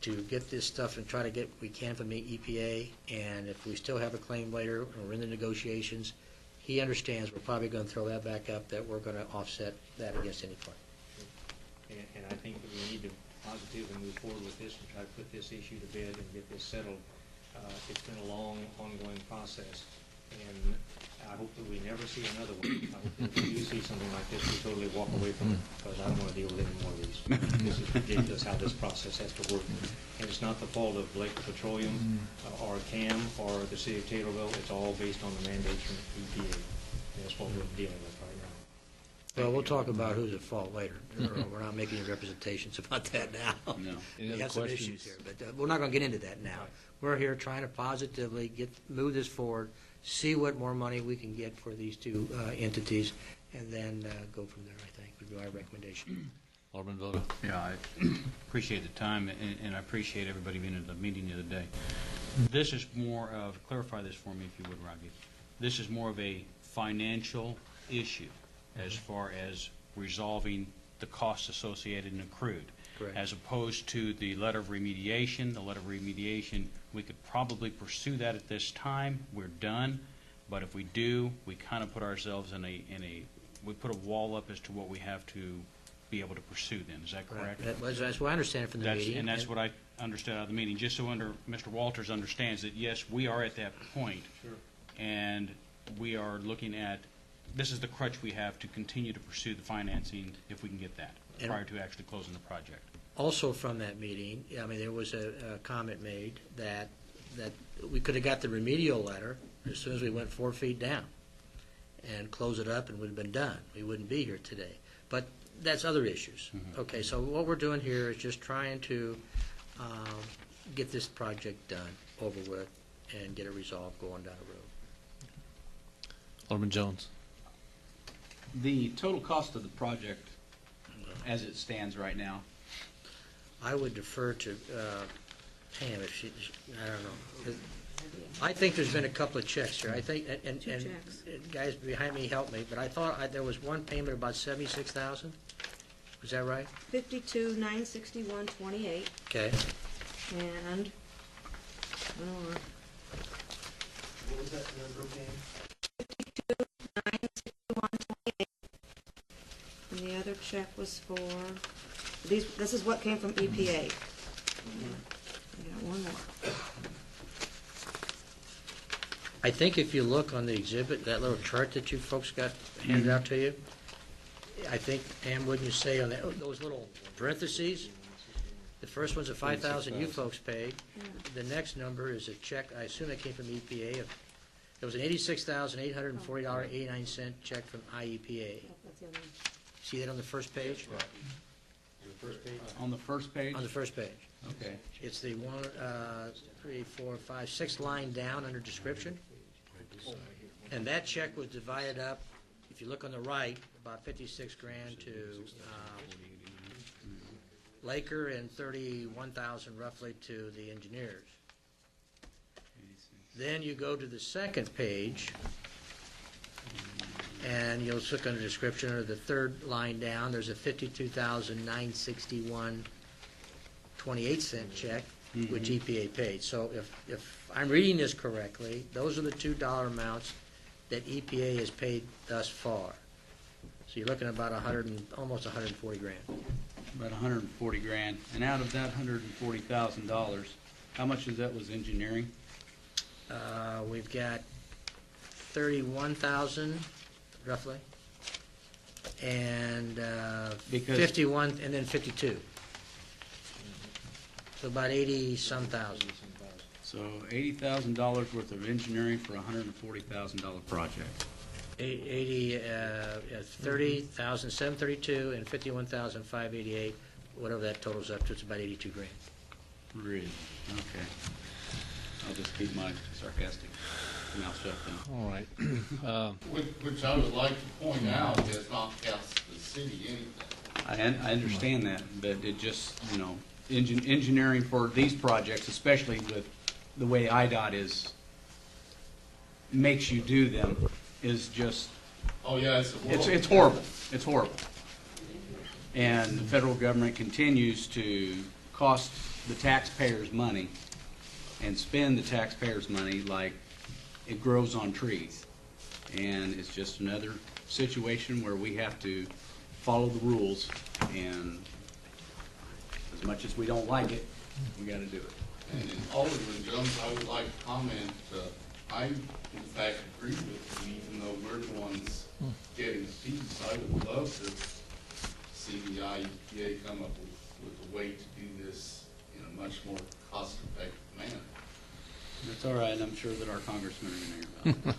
to get this stuff and try to get what we can from the EPA. And if we still have a claim later, or we're in the negotiations, he understands we're probably going to throw that back up, that we're going to offset that against any claim. And I think that we need to positively move forward with this and try to put this issue to bed and get this settled. It's been a long, ongoing process, and I hope that we never see another one. I hope that if we do see something like this, we totally walk away from it, because I don't want to deal with any more of these. This is ridiculous how this process has to work. And it's not the fault of Laker Petroleum or CAM or the city of Taylorville. It's all based on the mandates from EPA. And that's what we're dealing with right now. Well, we'll talk about who's at fault later. We're not making any representations about that now. No. We have some issues here, but we're not going to get into that now. We're here trying to positively move this forward, see what more money we can get for these two entities, and then go from there, I think, would be our recommendation. Alderman Voda. Yeah, I appreciate the time, and I appreciate everybody being at the meeting the other day. This is more of, clarify this for me if you would, Rocky. This is more of a financial issue as far as resolving the costs associated and accrued. Correct. As opposed to the letter of remediation. The letter of remediation, we could probably pursue that at this time. We're done. But if we do, we kind of put ourselves in a, we put a wall up as to what we have to be able to pursue then. Is that correct? That's what I understand from the meeting. And that's what I understood out of the meeting, just so Mr. Walters understands that, yes, we are at that point. Sure. And we are looking at, this is the crutch we have to continue to pursue the financing if we can get that, And- prior to actually closing the project. Also from that meeting, I mean, there was a comment made that we could have got the remedial letter as soon as we went 4 feet down and close it up and would have been done. We wouldn't be here today. But that's other issues. Mhm. Okay, so what we're doing here is just trying to get this project done, over with, and get it resolved going down the road. Alderman Jones. The total cost of the project, as it stands right now, I would defer to Pam if she, I don't know. I think there's been a couple of checks here. I think, and Two checks. guys behind me help me, but I thought there was one payment of about 76,000. Was that right? 52,961.28, Okay. and, oh, What was that number, Pam? 961.28. And the other check was for, this is what came from EPA. We got one more. I think if you look on the exhibit, that little chart that you folks got handed out to you, I think, Pam, wouldn't you say on those little parentheses, the first one's a 5,000 you folks paid. The next number is a check, I assume that came from EPA. There was an $86,840.89 check from IEPA. That's the other one. See that on the first page? on the first page? On the first page. Okay. It's the 1, 3, 4, 5, 6 line down under description. And that check was divided up, if you look on the right, about 56 grand to Laker and 31,000 roughly to the engineers. Then you go to the second page, and you'll look under description, or the third line down, there's a 52,961.28 check, which EPA paid. So if I'm reading this correctly, those are the $2 amounts that EPA has paid thus far. So you're looking at about almost 140 grand. About 140 grand. And out of that $140,000, how much of that was engineering? We've got 31,000 roughly, and Because- 51, and then 52. So about 80-some thousand. So $80,000 worth of engineering for a $140,000 project. 30,732 and 51,588, whatever that totals up to, it's about 82 grand. Really? Okay. I'll just keep my sarcastic mouth shut then. All right. Which I would like to point out does not cost the city anything. I understand that, but it just, engineering for these projects, especially with the way IDOT makes you do them, is just, Oh, yeah, it's horrible. It's horrible. And the federal government continues to cost the taxpayers money and spend the taxpayers' money like it grows on trees. And it's just another situation where we have to follow the rules, and as much as we don't like it, we got to do it. And Alderman Jones, I would like to comment, I in fact agree with you, even though we're the ones getting the fees. I would love to see the IEPA come up with a way to do this in a much more cost-effective manner. That's all right. I'm sure that our congressmen are going to hear about it.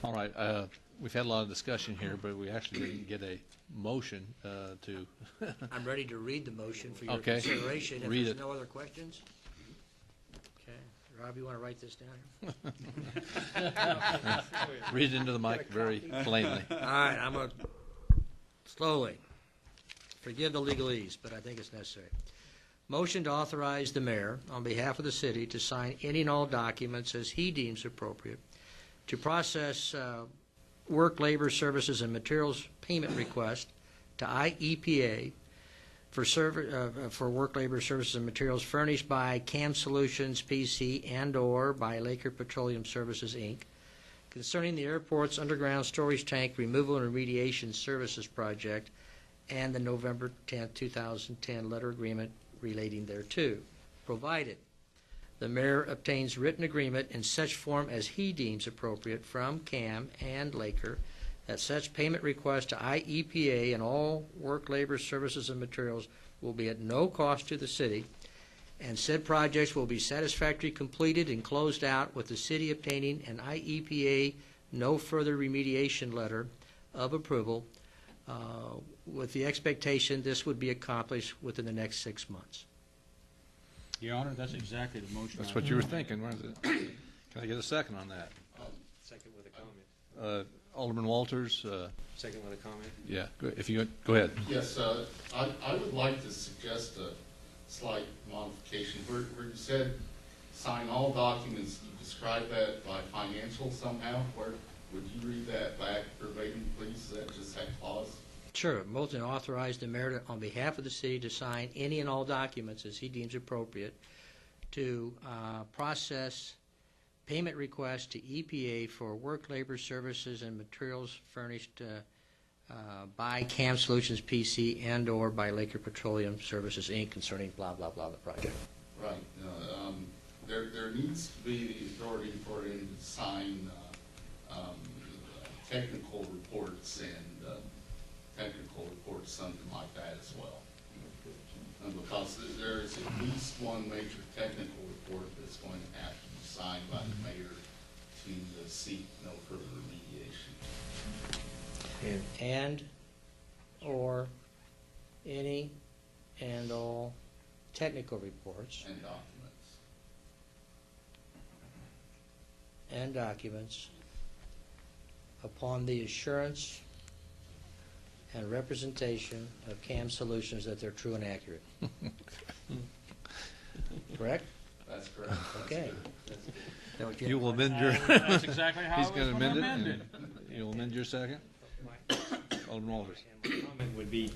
All right. We've had a lot of discussion here, but we actually didn't get a motion to. I'm ready to read the motion for your Okay. consideration. If Read there's it. no other questions? Okay. Rob, you want to write this down? Read it into the mic very plainly. All right, I'm going to slowly. Forgive the legalese, but I think it's necessary. Motion to authorize the mayor, on behalf of the city, to sign any and all documents as he deems appropriate to process work, labor, services, and materials payment request to IEPA for work, labor, services, and materials furnished by CAM Solutions PC and/or by Laker Petroleum Services, Inc., concerning the airport's underground storage tank removal and remediation services project and the November 10, 2010 letter agreement relating thereto, provided the mayor obtains written agreement in such form as he deems appropriate from CAM and Laker that such payment request to IEPA and all work, labor, services, and materials will be at no cost to the city, and said projects will be satisfactorily completed and closed out with the city obtaining an IEPA no further remediation letter of approval, with the expectation this would be accomplished within the next 6 months. Your Honor, that's exactly the motion. That's what you were thinking, wasn't it? Can I get a second on that? Second with a comment. Alderman Walters, Second with a comment. yeah, if you, go ahead. Yes, I would like to suggest a slight modification where you said sign all documents. You describe that by financial somehow. Where would you read that back verbatim, please? Is that just that clause? Sure. Motion to authorize the mayor on behalf of the city to sign any and all documents as he deems appropriate to process payment requests to EPA for work, labor, services, and materials furnished by CAM Solutions PC and/or by Laker Petroleum Services, Inc. concerning blah, blah, blah, the project. Right. There needs to be the authority for him to sign technical reports and technical reports, something like that as well. Because there is at least one major technical report that's going to have to be signed by the mayor to seek no further remediation. And or any and all technical reports And documents. and documents upon the assurance and representation of CAM Solutions that they're true and accurate. Correct? That's correct. Okay. You will amend your. That's exactly how He's it going was to amend it. amended. And you'll amend your second. Alderman Walters. And my comment would be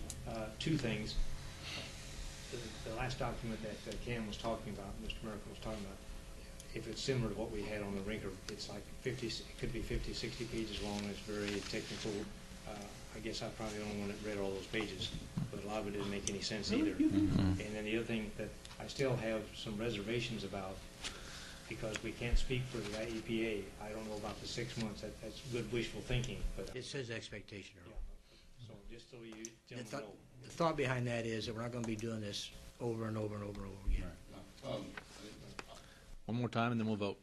two things. The last document that Cam was talking about, Mr. Miracle was talking about, if it's similar to what we had on the Rinker, it's like 50, it could be 50, 60 pages long. It's very technical. I guess I probably the only one that read all those pages, but a lot of it didn't make any sense either. And then the other thing that I still have some reservations about, because we can't speak for the IEPA, I don't know about the 6 months. That's good wishful thinking, but It says expectation. yeah. So just so you The gentlemen know. the thought behind that is that we're not going to be doing this over and over and over and over again. One more time and then we'll vote.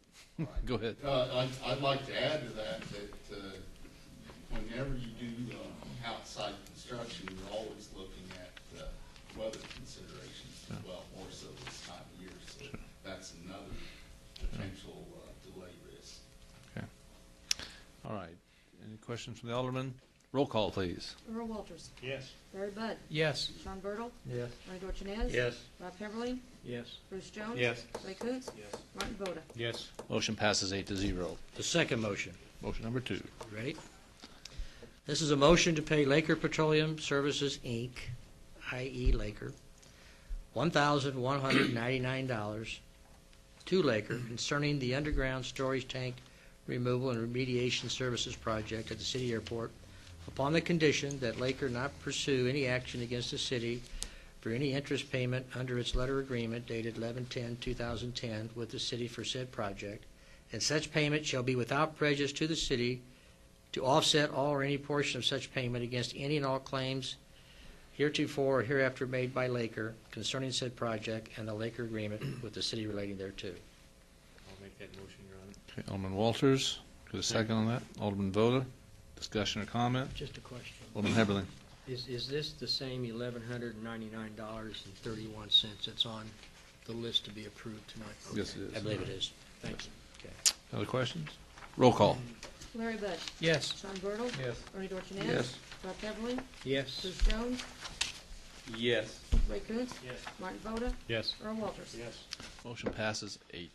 Go ahead. I'd like to add to that whenever you do outside construction, you're always looking at weather considerations as well, more so this time of year. So that's another potential delay risk. Okay. All right. Any questions from the Alderman? Roll call, please. Earl Walters. Yes. Larry Bud. Yes. Sean Bertle. Yes. Bernie Dorchenez. Yes. Rob Heatherly. Yes. Bruce Jones. Yes. Ray Coontz. Yes. Martin Voda. Yes. Motion passes 8-0. The second motion. Motion number 2. Ready? This is a motion to pay Laker Petroleum Services, Inc., i.e. Laker, $1,199 to Laker concerning the underground storage tank removal and remediation services project at the city airport upon the condition that Laker not pursue any action against the city for any interest payment under its letter agreement dated 11/10/2010 with the city for said project, and such payment shall be without prejudice to the city to offset all or any portion of such payment against any and all claims heretofore or hereafter made by Laker concerning said project and the Laker agreement with the city relating thereto. I'll make that motion, Your Honor. Okay, Alderman Walters, get a second on that. Alderman Voda, discussion or comment? Just a question. Alderman Heberlin. Is this the same $1,199.31 that's on the list to be approved tonight? Yes, it I is. believe it is. Thank you. Other questions? Roll call. Larry Bud. Yes. Sean Bertle. Yes. Bernie Dorchenez. Yes. Rob Heatherling. Yes. Bruce Jones. Yes. Ray Coontz. Yes. Martin Voda. Yes. Earl Walters. Yes. Motion passes 8-0.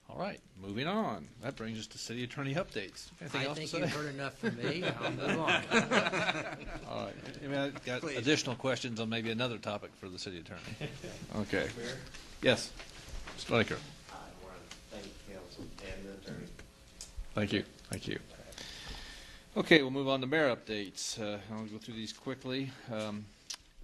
All right, moving on. That brings us to city attorney updates. Anything I else to think say? you've heard enough from me. I'll move on. All right. I mean, I've got additional questions on maybe another topic for the city attorney. Okay. Yes. Striker. I want to thank council and the attorney. Thank you. Thank you. Okay, we'll move on to mayor updates. I'll go through these quickly.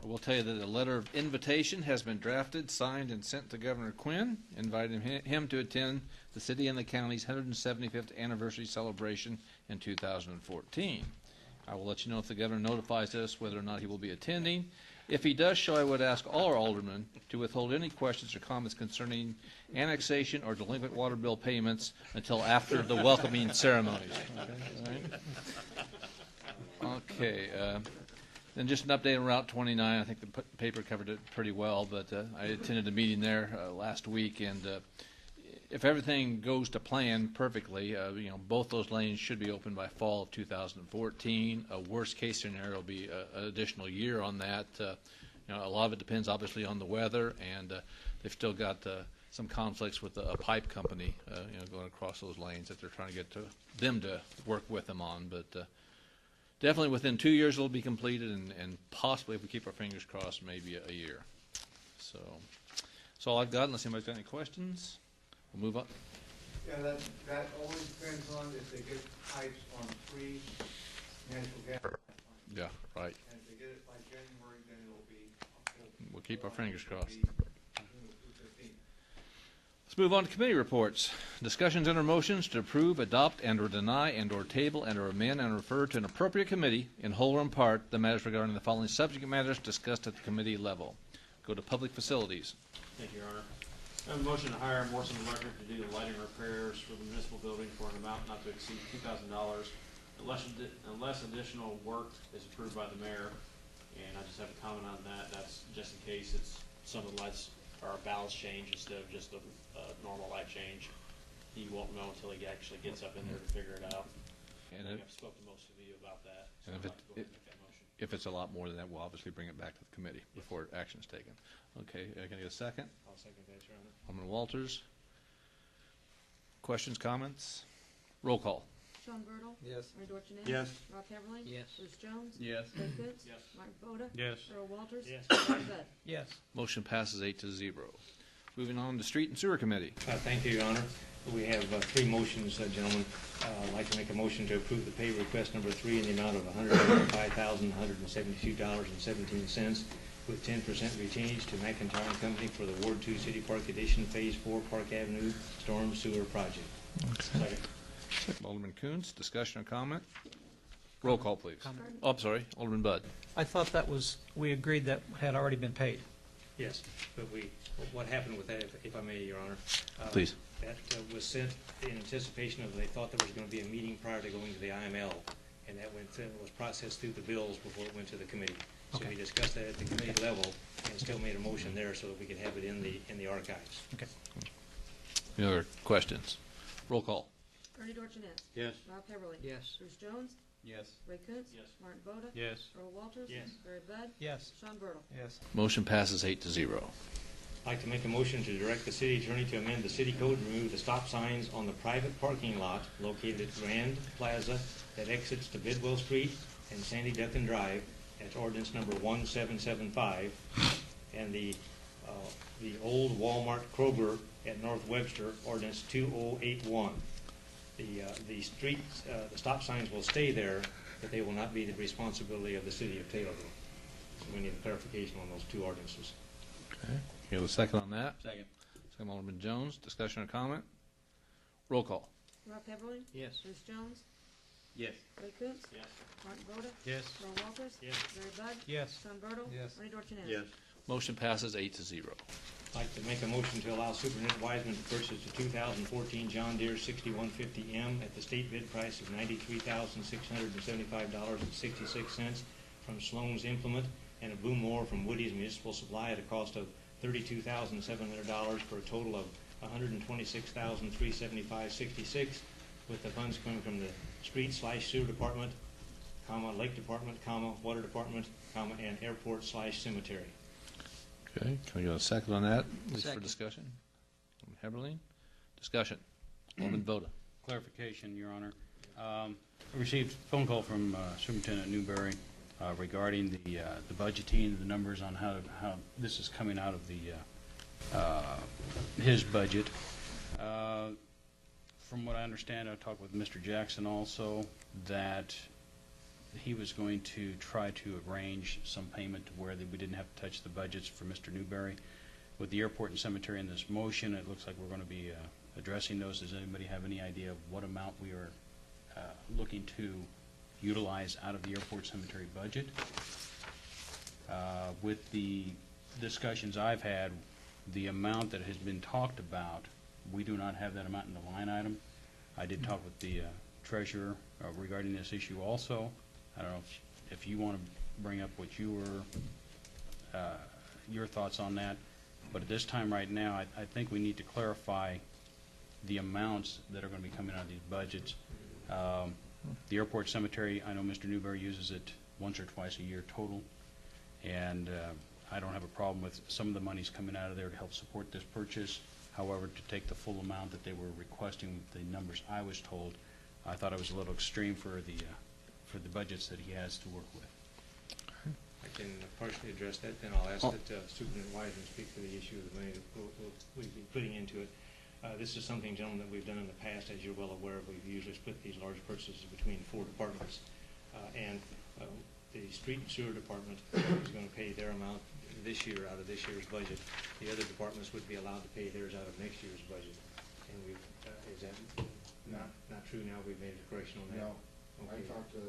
I will tell you that a letter of invitation has been drafted, signed, and sent to Governor Quinn, inviting him to attend the city and the county's 175th anniversary celebration in 2014. I will let you know if the governor notifies us whether or not he will be attending. If he does so, I would ask all our aldermen to withhold any questions or comments concerning annexation or delinquent water bill payments until after the welcoming ceremonies. Okay, all right? Okay, then just an update on Route 29. I think the paper covered it pretty well, but I attended a meeting there last week, and if everything goes to plan perfectly, both those lanes should be open by fall of 2014. A worst case scenario will be an additional year on that. A lot of it depends obviously on the weather, and they've still got some conflicts with a pipe company, going across those lanes that they're trying to get them to work with them on, but. Definitely within 2 years it'll be completed, and possibly, if we keep our fingers crossed, maybe a year. So that's all I've got, unless anybody's got any questions. We'll move on. Yeah, that always depends on if they get pipes on free natural gas. Yeah, right. And if they get it by January, then it'll be. We'll keep our fingers crossed. June 15th. Let's move on to committee reports. Discussions and or motions to approve, adopt, and or deny, and or table, and or amend, and refer to an appropriate committee, in whole or in part, the matters regarding the following subject matters discussed at the committee level. Go to public facilities. Thank you, Your Honor. I have a motion to hire Morrison Electric to do the lighting repairs for the municipal building for an amount not to exceed $2,000 unless additional work is approved by the mayor. And I just have a comment on that. That's just in case some of the lights are a ballast change instead of just a normal light change. He won't know until he actually gets up in there to figure it out. And I've spoken to most of you about that. So and I'd like to go ahead and make that motion. if it's a lot more than that, we'll obviously bring it back to the committee before action is taken. Okay, can I get a second? I'll second that, Your Honor. Alderman Walters. Questions, comments? Roll call. Sean Bertle. Yes. Bernie Dorchenez. Yes. Rob Heatherling. Yes. Bruce Jones. Yes. Ray Coontz. Yes. Martin Voda. Yes. Earl Walters. Yes. Larry Bud. Yes. Motion passes 8-0. Moving on to Street and Sewer Committee. Thank you, Your Honor. We have three motions, gentlemen. I'd like to make a motion to approve the pay request number 3 in the amount of $185,172.17 with 10% retainage to McIntyre and Company for the Ward 2 City Park Addition Phase 4 Park Avenue Storm Sewer Project. Second. Alderman Coons, discussion or comment? Roll call, please. Comment. Oh, I'm sorry, Alderman Bud. I thought that was, we agreed that had already been paid. Yes, but what happened with that, if I may, Your Honor? Please. That was sent in anticipation of, they thought there was going to be a meeting prior to going to the IML, and that was processed through the bills before it went to the committee. So Okay. we discussed that at the committee level and still made a motion there so that we could have it in the archives. Okay. Any other questions? Roll call. Bernie Dorchenez. Yes. Rob Heatherling. Yes. Bruce Jones. Yes. Ray Coontz. Yes. Martin Voda. Yes. Earl Walters. Yes. Larry Bud. Yes. Sean Bertle. Yes. Motion passes 8-0. I'd like to make a motion to direct the city attorney to amend the city code and remove the stop signs on the private parking lot located at Grand Plaza that exits to Bidwell Street and Sandy Duckin Drive. That's ordinance number 1775. And the old Walmart Kroger at North Webster, ordinance 2081. The stop signs will stay there, but they will not be the responsibility of the city of Taylorville. So we need a clarification on those two ordinances. Okay. You have a second on that? Second. Second, Alderman Jones, discussion or comment? Roll call. Rob Heatherling. Yes. Bruce Jones. Yes. Ray Coontz. Yes. Martin Voda. Yes. Earl Walters. Yes. Larry Bud. Yes. Sean Bertle. Yes. Bernie Dorchenez. Yes. Motion passes 8-0. I'd like to make a motion to allow Superintendent Wiseman to purchase a 2014 John Deere 6150M at the state bid price of $93,675.66 from Sloan's Implement, and a boom mower from Woody's Municipal Supply at a cost of $32,700 for a total of $126,375.66, with the funds coming from the street/sewer department, lake department, water department, and airport/cemetery. Okay, can we get a second on that, at least for Second. discussion? Heberlin? Discussion. Alderman Voda. Clarification, Your Honor. I received a phone call from Superintendent Newberry regarding the budgeting, the numbers on how this is coming out of his budget. From what I understand, I talked with Mr. Jackson also, that he was going to try to arrange some payment to where we didn't have to touch the budgets for Mr. Newberry. With the airport and cemetery in this motion, it looks like we're going to be addressing those. Does anybody have any idea of what amount we are looking to utilize out of the airport cemetery budget? With the discussions I've had, the amount that has been talked about, we do not have that amount in the line item. I did talk with the treasurer regarding this issue also. I don't know if you want to bring up what your thoughts on that. But at this time right now, I think we need to clarify the amounts that are going to be coming out of these budgets. The airport cemetery, I know Mr. Newberry uses it once or twice a year total, and I don't have a problem with some of the monies coming out of there to help support this purchase. However, to take the full amount that they were requesting, the numbers I was told, I thought it was a little extreme for the budgets that he has to work with. I can partially address that, then I'll ask that Superintendent Wiseman speak to the issue of the money that we'll be putting into it. This is something, gentlemen, that we've done in the past. As you're well aware, we've usually split these large purchases between 4 departments. The street and sewer department is going to pay their amount this year out of this year's budget. The other departments would be allowed to pay theirs out of next year's budget. And is that not true now? We've made a correction on that? No. Okay. I talked to,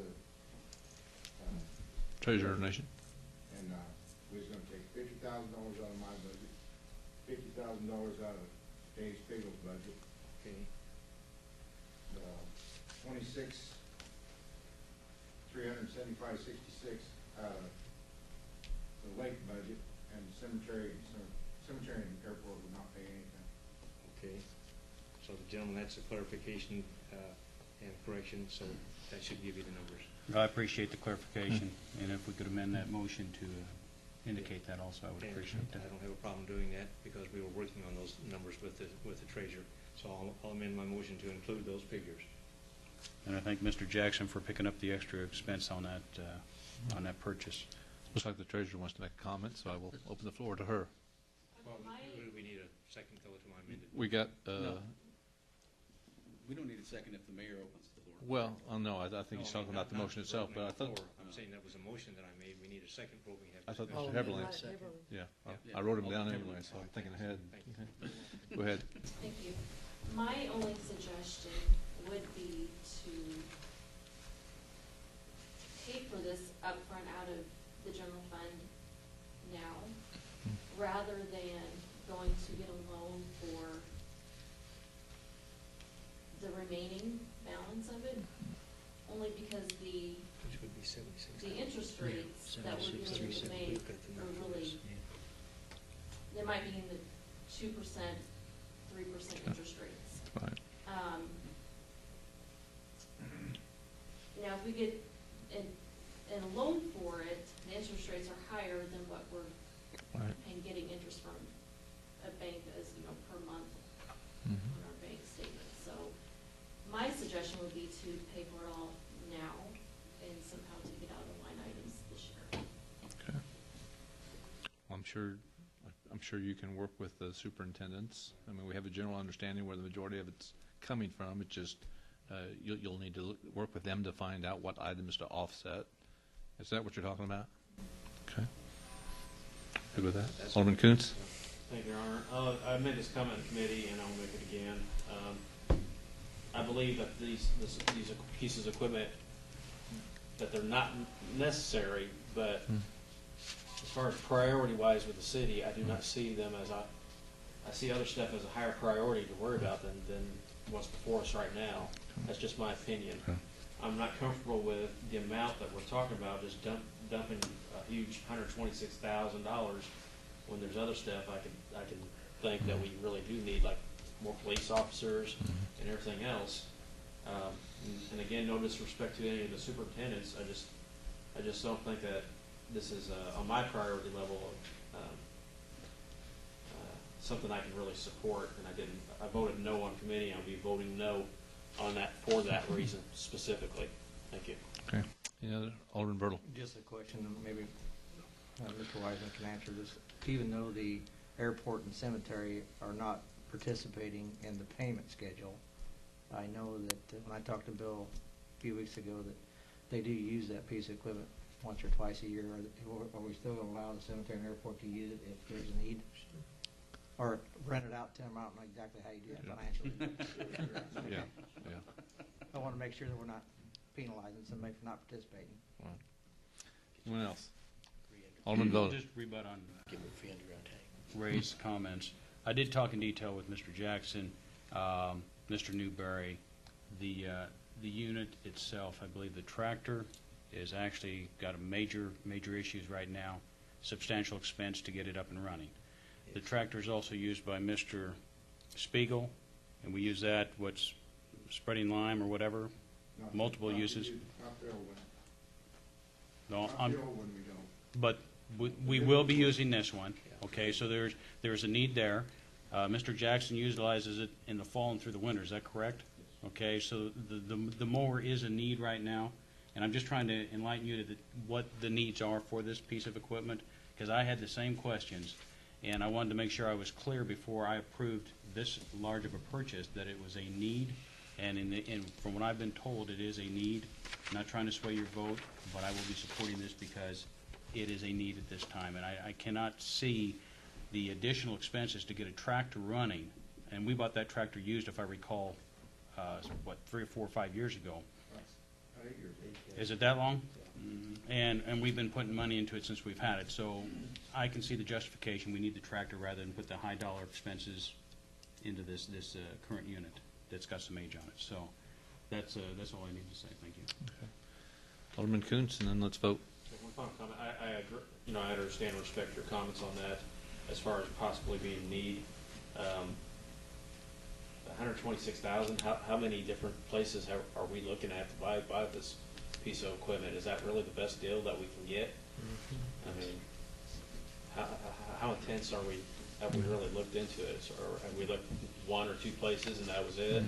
Treasurer Nation. and we was gonna take $50,000 out of my budget, $50,000 out of Dave Spiegel's budget, Okay. 375.66 out of the lake budget, and cemetery and airport would not pay anything. Okay. So, gentlemen, that's a clarification and correction, so that should give you the numbers. I appreciate the clarification, and if we could amend that motion to indicate that also, I would appreciate I that. don't have a problem doing that because we were working on those numbers with the treasurer. So I'll amend my motion to include those figures. And I thank Mr. Jackson for picking up the extra expense on that purchase. Looks like the treasurer wants to make a comment, so I will open the floor to her. Well, we need a second though to my amended. We got, No. We don't need a second if the mayor opens the floor. well, no, I think he's talking about the motion itself, but I thought, I'm saying that was a motion that I made. We need a second before we have. I thought discussion. Mr. Heberlin, Right, Heberlin. yeah, Yeah. I wrote him down Alderman anyway, Heberlin. so I'm thinking ahead. Thank you. Go ahead. Thank you. My only suggestion would be to pay for this upfront out of the general fund now, rather than going to get a loan for the remaining balance of it, only because the Which would be 76. interest rates that we're going to make We've got the are numbers. really, they might be in the 2%, 3% interest rates. Right. Now, if we get a loan for it, the interest rates are higher than what we're Right. getting interest from a bank as, per month Mhm. on our bank statement. So my suggestion would be to pay for it all now and somehow take it out of the line items this year. Okay. Well, I'm sure you can work with the superintendents. I mean, we have a general understanding where the majority of it's coming from. It's just, you'll need to work with them to find out what items to offset. Is that what you're talking about? Okay. Good with that? Alderman Koontz? Thank you, Your Honor. I made this comment in committee, and I'll make it again. I believe that these pieces of equipment, that they're not necessary, but as far as priority-wise with the city, I do not see them as I see other stuff as a higher priority to worry about than what's before us right now. That's just my opinion. Okay. I'm not comfortable with the amount that we're talking about, just dumping a huge $126,000 when there's other stuff, I can think that we really do need, like, more police officers and everything else. And again, no disrespect to any of the superintendents, I just don't think that this is on my priority level of something I can really support. And I voted no on committee. I'll be voting no on that for that reason specifically. Thank you. Okay. Any other? Alderman Bertle. Just a question, maybe Mr. Wiseman can answer this. Even though the airport and cemetery are not participating in the payment schedule, I know that when I talked to Bill a few weeks ago that they do use that piece of equipment once or twice a year. Are we still going to allow the cemetery and airport to use it if there's a need? Or rent it out to them? I don't know exactly how you do that financially. Yeah. I want to make sure that we're not penalizing somebody for not participating. Right. Anyone else? Alderman Voda. Just rebut on Give me free underground tank. Ray's comments. I did talk in detail with Mr. Jackson, Mr. Newberry. The unit itself, I believe the tractor is actually got a major issues right now, substantial expense to get it up and running. The tractor is also used by Mr. Spiegel, and we use that, what's spreading lime or whatever, multiple uses. Not the old one. No, Not the old one, we don't. but we will be using this one. Okay, so there's a need there. Mr. Jackson utilizes it in the fall and through the winter. Is that correct? Okay, so the mower is a need right now, and I'm just trying to enlighten you to what the needs are for this piece of equipment, because I had the same questions, and I wanted to make sure I was clear before I approved this large of a purchase that it was a need, and from what I've been told, it is a need. I'm not trying to sway your vote, but I will be supporting this because it is a need at this time, and I cannot see the additional expenses to get a tractor running, and we bought that tractor used, if I recall, 3 or 4 or 5 years ago. About 8 years. Is it that long? And we've been putting money into it since we've had it, so I can see the justification. We need the tractor rather than put the high dollar expenses into this current unit that's got some age on it. So that's all I need to say. Thank you. Okay. Alderman Kuntz, and then let's vote. One final comment. I agree. I understand and respect your comments on that as far as possibly being in need. 126,000. How many different places are we looking at to buy this piece of equipment? Is that really the best deal that we can get? I mean, how intense are we? Have we really looked into it, or have we looked 1 or 2 places and that was it,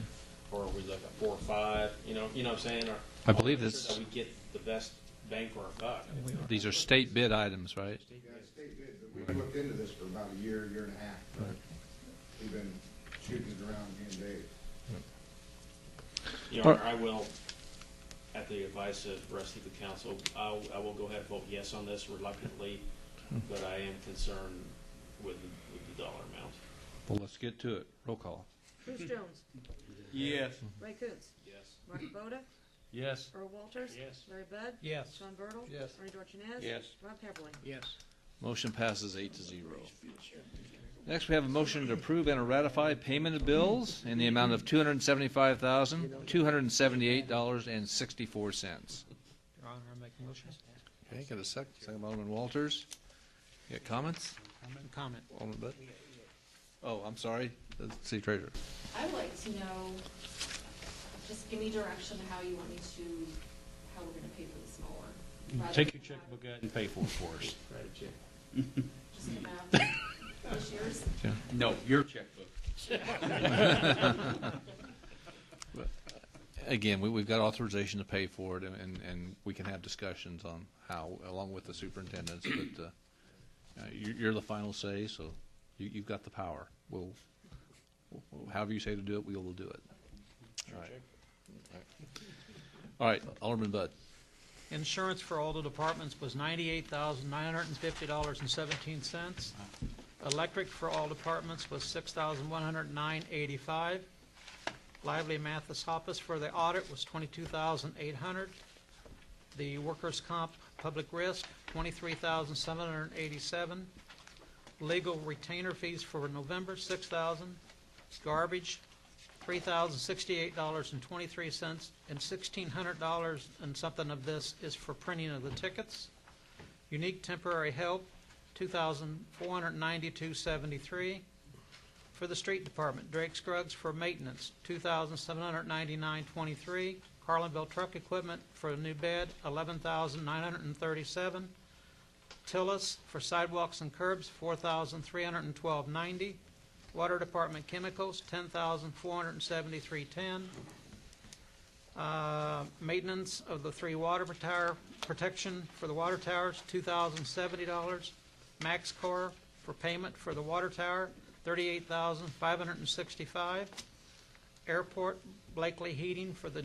or are we looking at 4 or 5? You know what I'm saying? Or I believe sure this. that we get the best bang for our buck. These are state bid items, right? Yeah, state bid, but we've looked into this for about a year and a half. Right. We've been shooting it around in days. I will, at the advice of the rest of the council, I will go ahead and vote yes on this reluctantly, but I am concerned with the dollar amount. Well, let's get to it. Roll call. Bruce Jones. Yes. Ray Kuntz. Yes. Mark Voda. Yes. Earl Walters. Yes. Larry Bud. Yes. Sean Bertle. Yes. Ernie Dorchenez. Yes. Rob Heatherly. Yes. Motion passes 8-0. Next, we have a motion to approve and ratify payment of bills in the amount of $275,278.64. Your Honor, I make a motion. Okay, got a second. Second by Alderman Walters. You got comments? Comment. Alderman Bud? Oh, I'm sorry. The City Treasurer. I would like to know, just give me direction how you want me to, how we're gonna pay for this mower. Rather Take than your checkbook out and pay for it for us. Right, Jim. Just come out, push yours. No, your checkbook. Again, we've got authorization to pay for it, and we can have discussions on how, along with the superintendents, but you're the final say, so you've got the power. We'll however you say to do it, we will do it. All right. All right, Alderman Bud. Insurance for all the departments was $98,950.17. Electric for all departments was $6,109.85. Lively Mathis Hoppus for the audit was $22,800. The workers' comp public risk, $23,787. Legal retainer fees for November, $6,000. Garbage, $3,068.23, and $1,600 and something of this is for printing of the tickets. Unique temporary help, $2,492.73. For the street department, Drake Scruggs for maintenance, $2,799.23. Carlinville truck equipment for a new bed, $11,937. Tillis for sidewalks and curbs, $4,312.90. Water department chemicals, $10,473.10. Maintenance of the 3 water tower protection for the water towers, $2,070. Max Core for payment for the water tower, $38,565. Airport Blakely Heating for the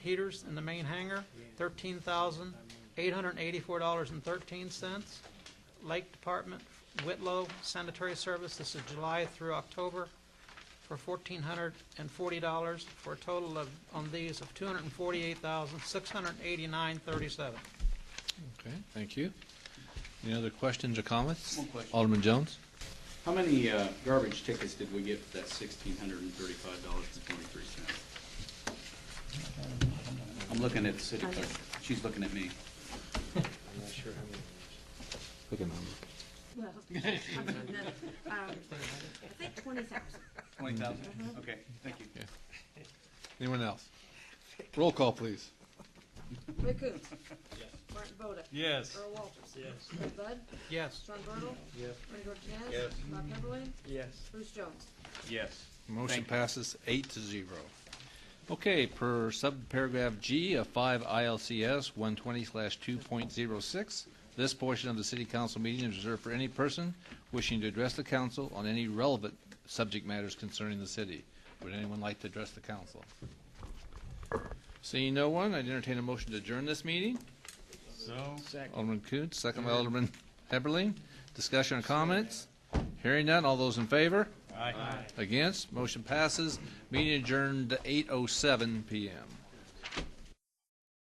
heaters in the main hangar, $13,884.13. Lake Department, Whitlow Sanitary Service, this is July through October, for $1,440, for a total of, on these, of $248,689.37. Okay, thank you. Any other questions or comments? One question. Alderman Jones? How many garbage tickets did we get for that $1,635.23? I'm looking at the city clerk. She's looking at me. I'm not sure how many. Look at number. Well, I think 20,000. 20,000? Okay, thank you. Anyone else? Roll call, please. Ray Coontz. Yes. Martin Boda. Yes. Earl Walters. Yes. Ray Budd. Yes. Sean Bertle. Yes. Bernie Dorchenez. Yes. Rob Heatherling. Yes. Bruce Jones. Yes. Motion Thank you. passes 8-0. Okay, per subparagraph G of 5 ILCS 120/2.06, this portion of the city council meeting is reserved for any person wishing to address the council on any relevant subject matters concerning the city. Would anyone like to address the council? Seeing no one, I'd entertain a motion to adjourn this meeting. So. Alderman Coontz, second by Alderman Heberling. Discussion or comments? Hearing none, all those in favor? Aye. Against? Motion passes. Meeting adjourned to 8:07 p.m.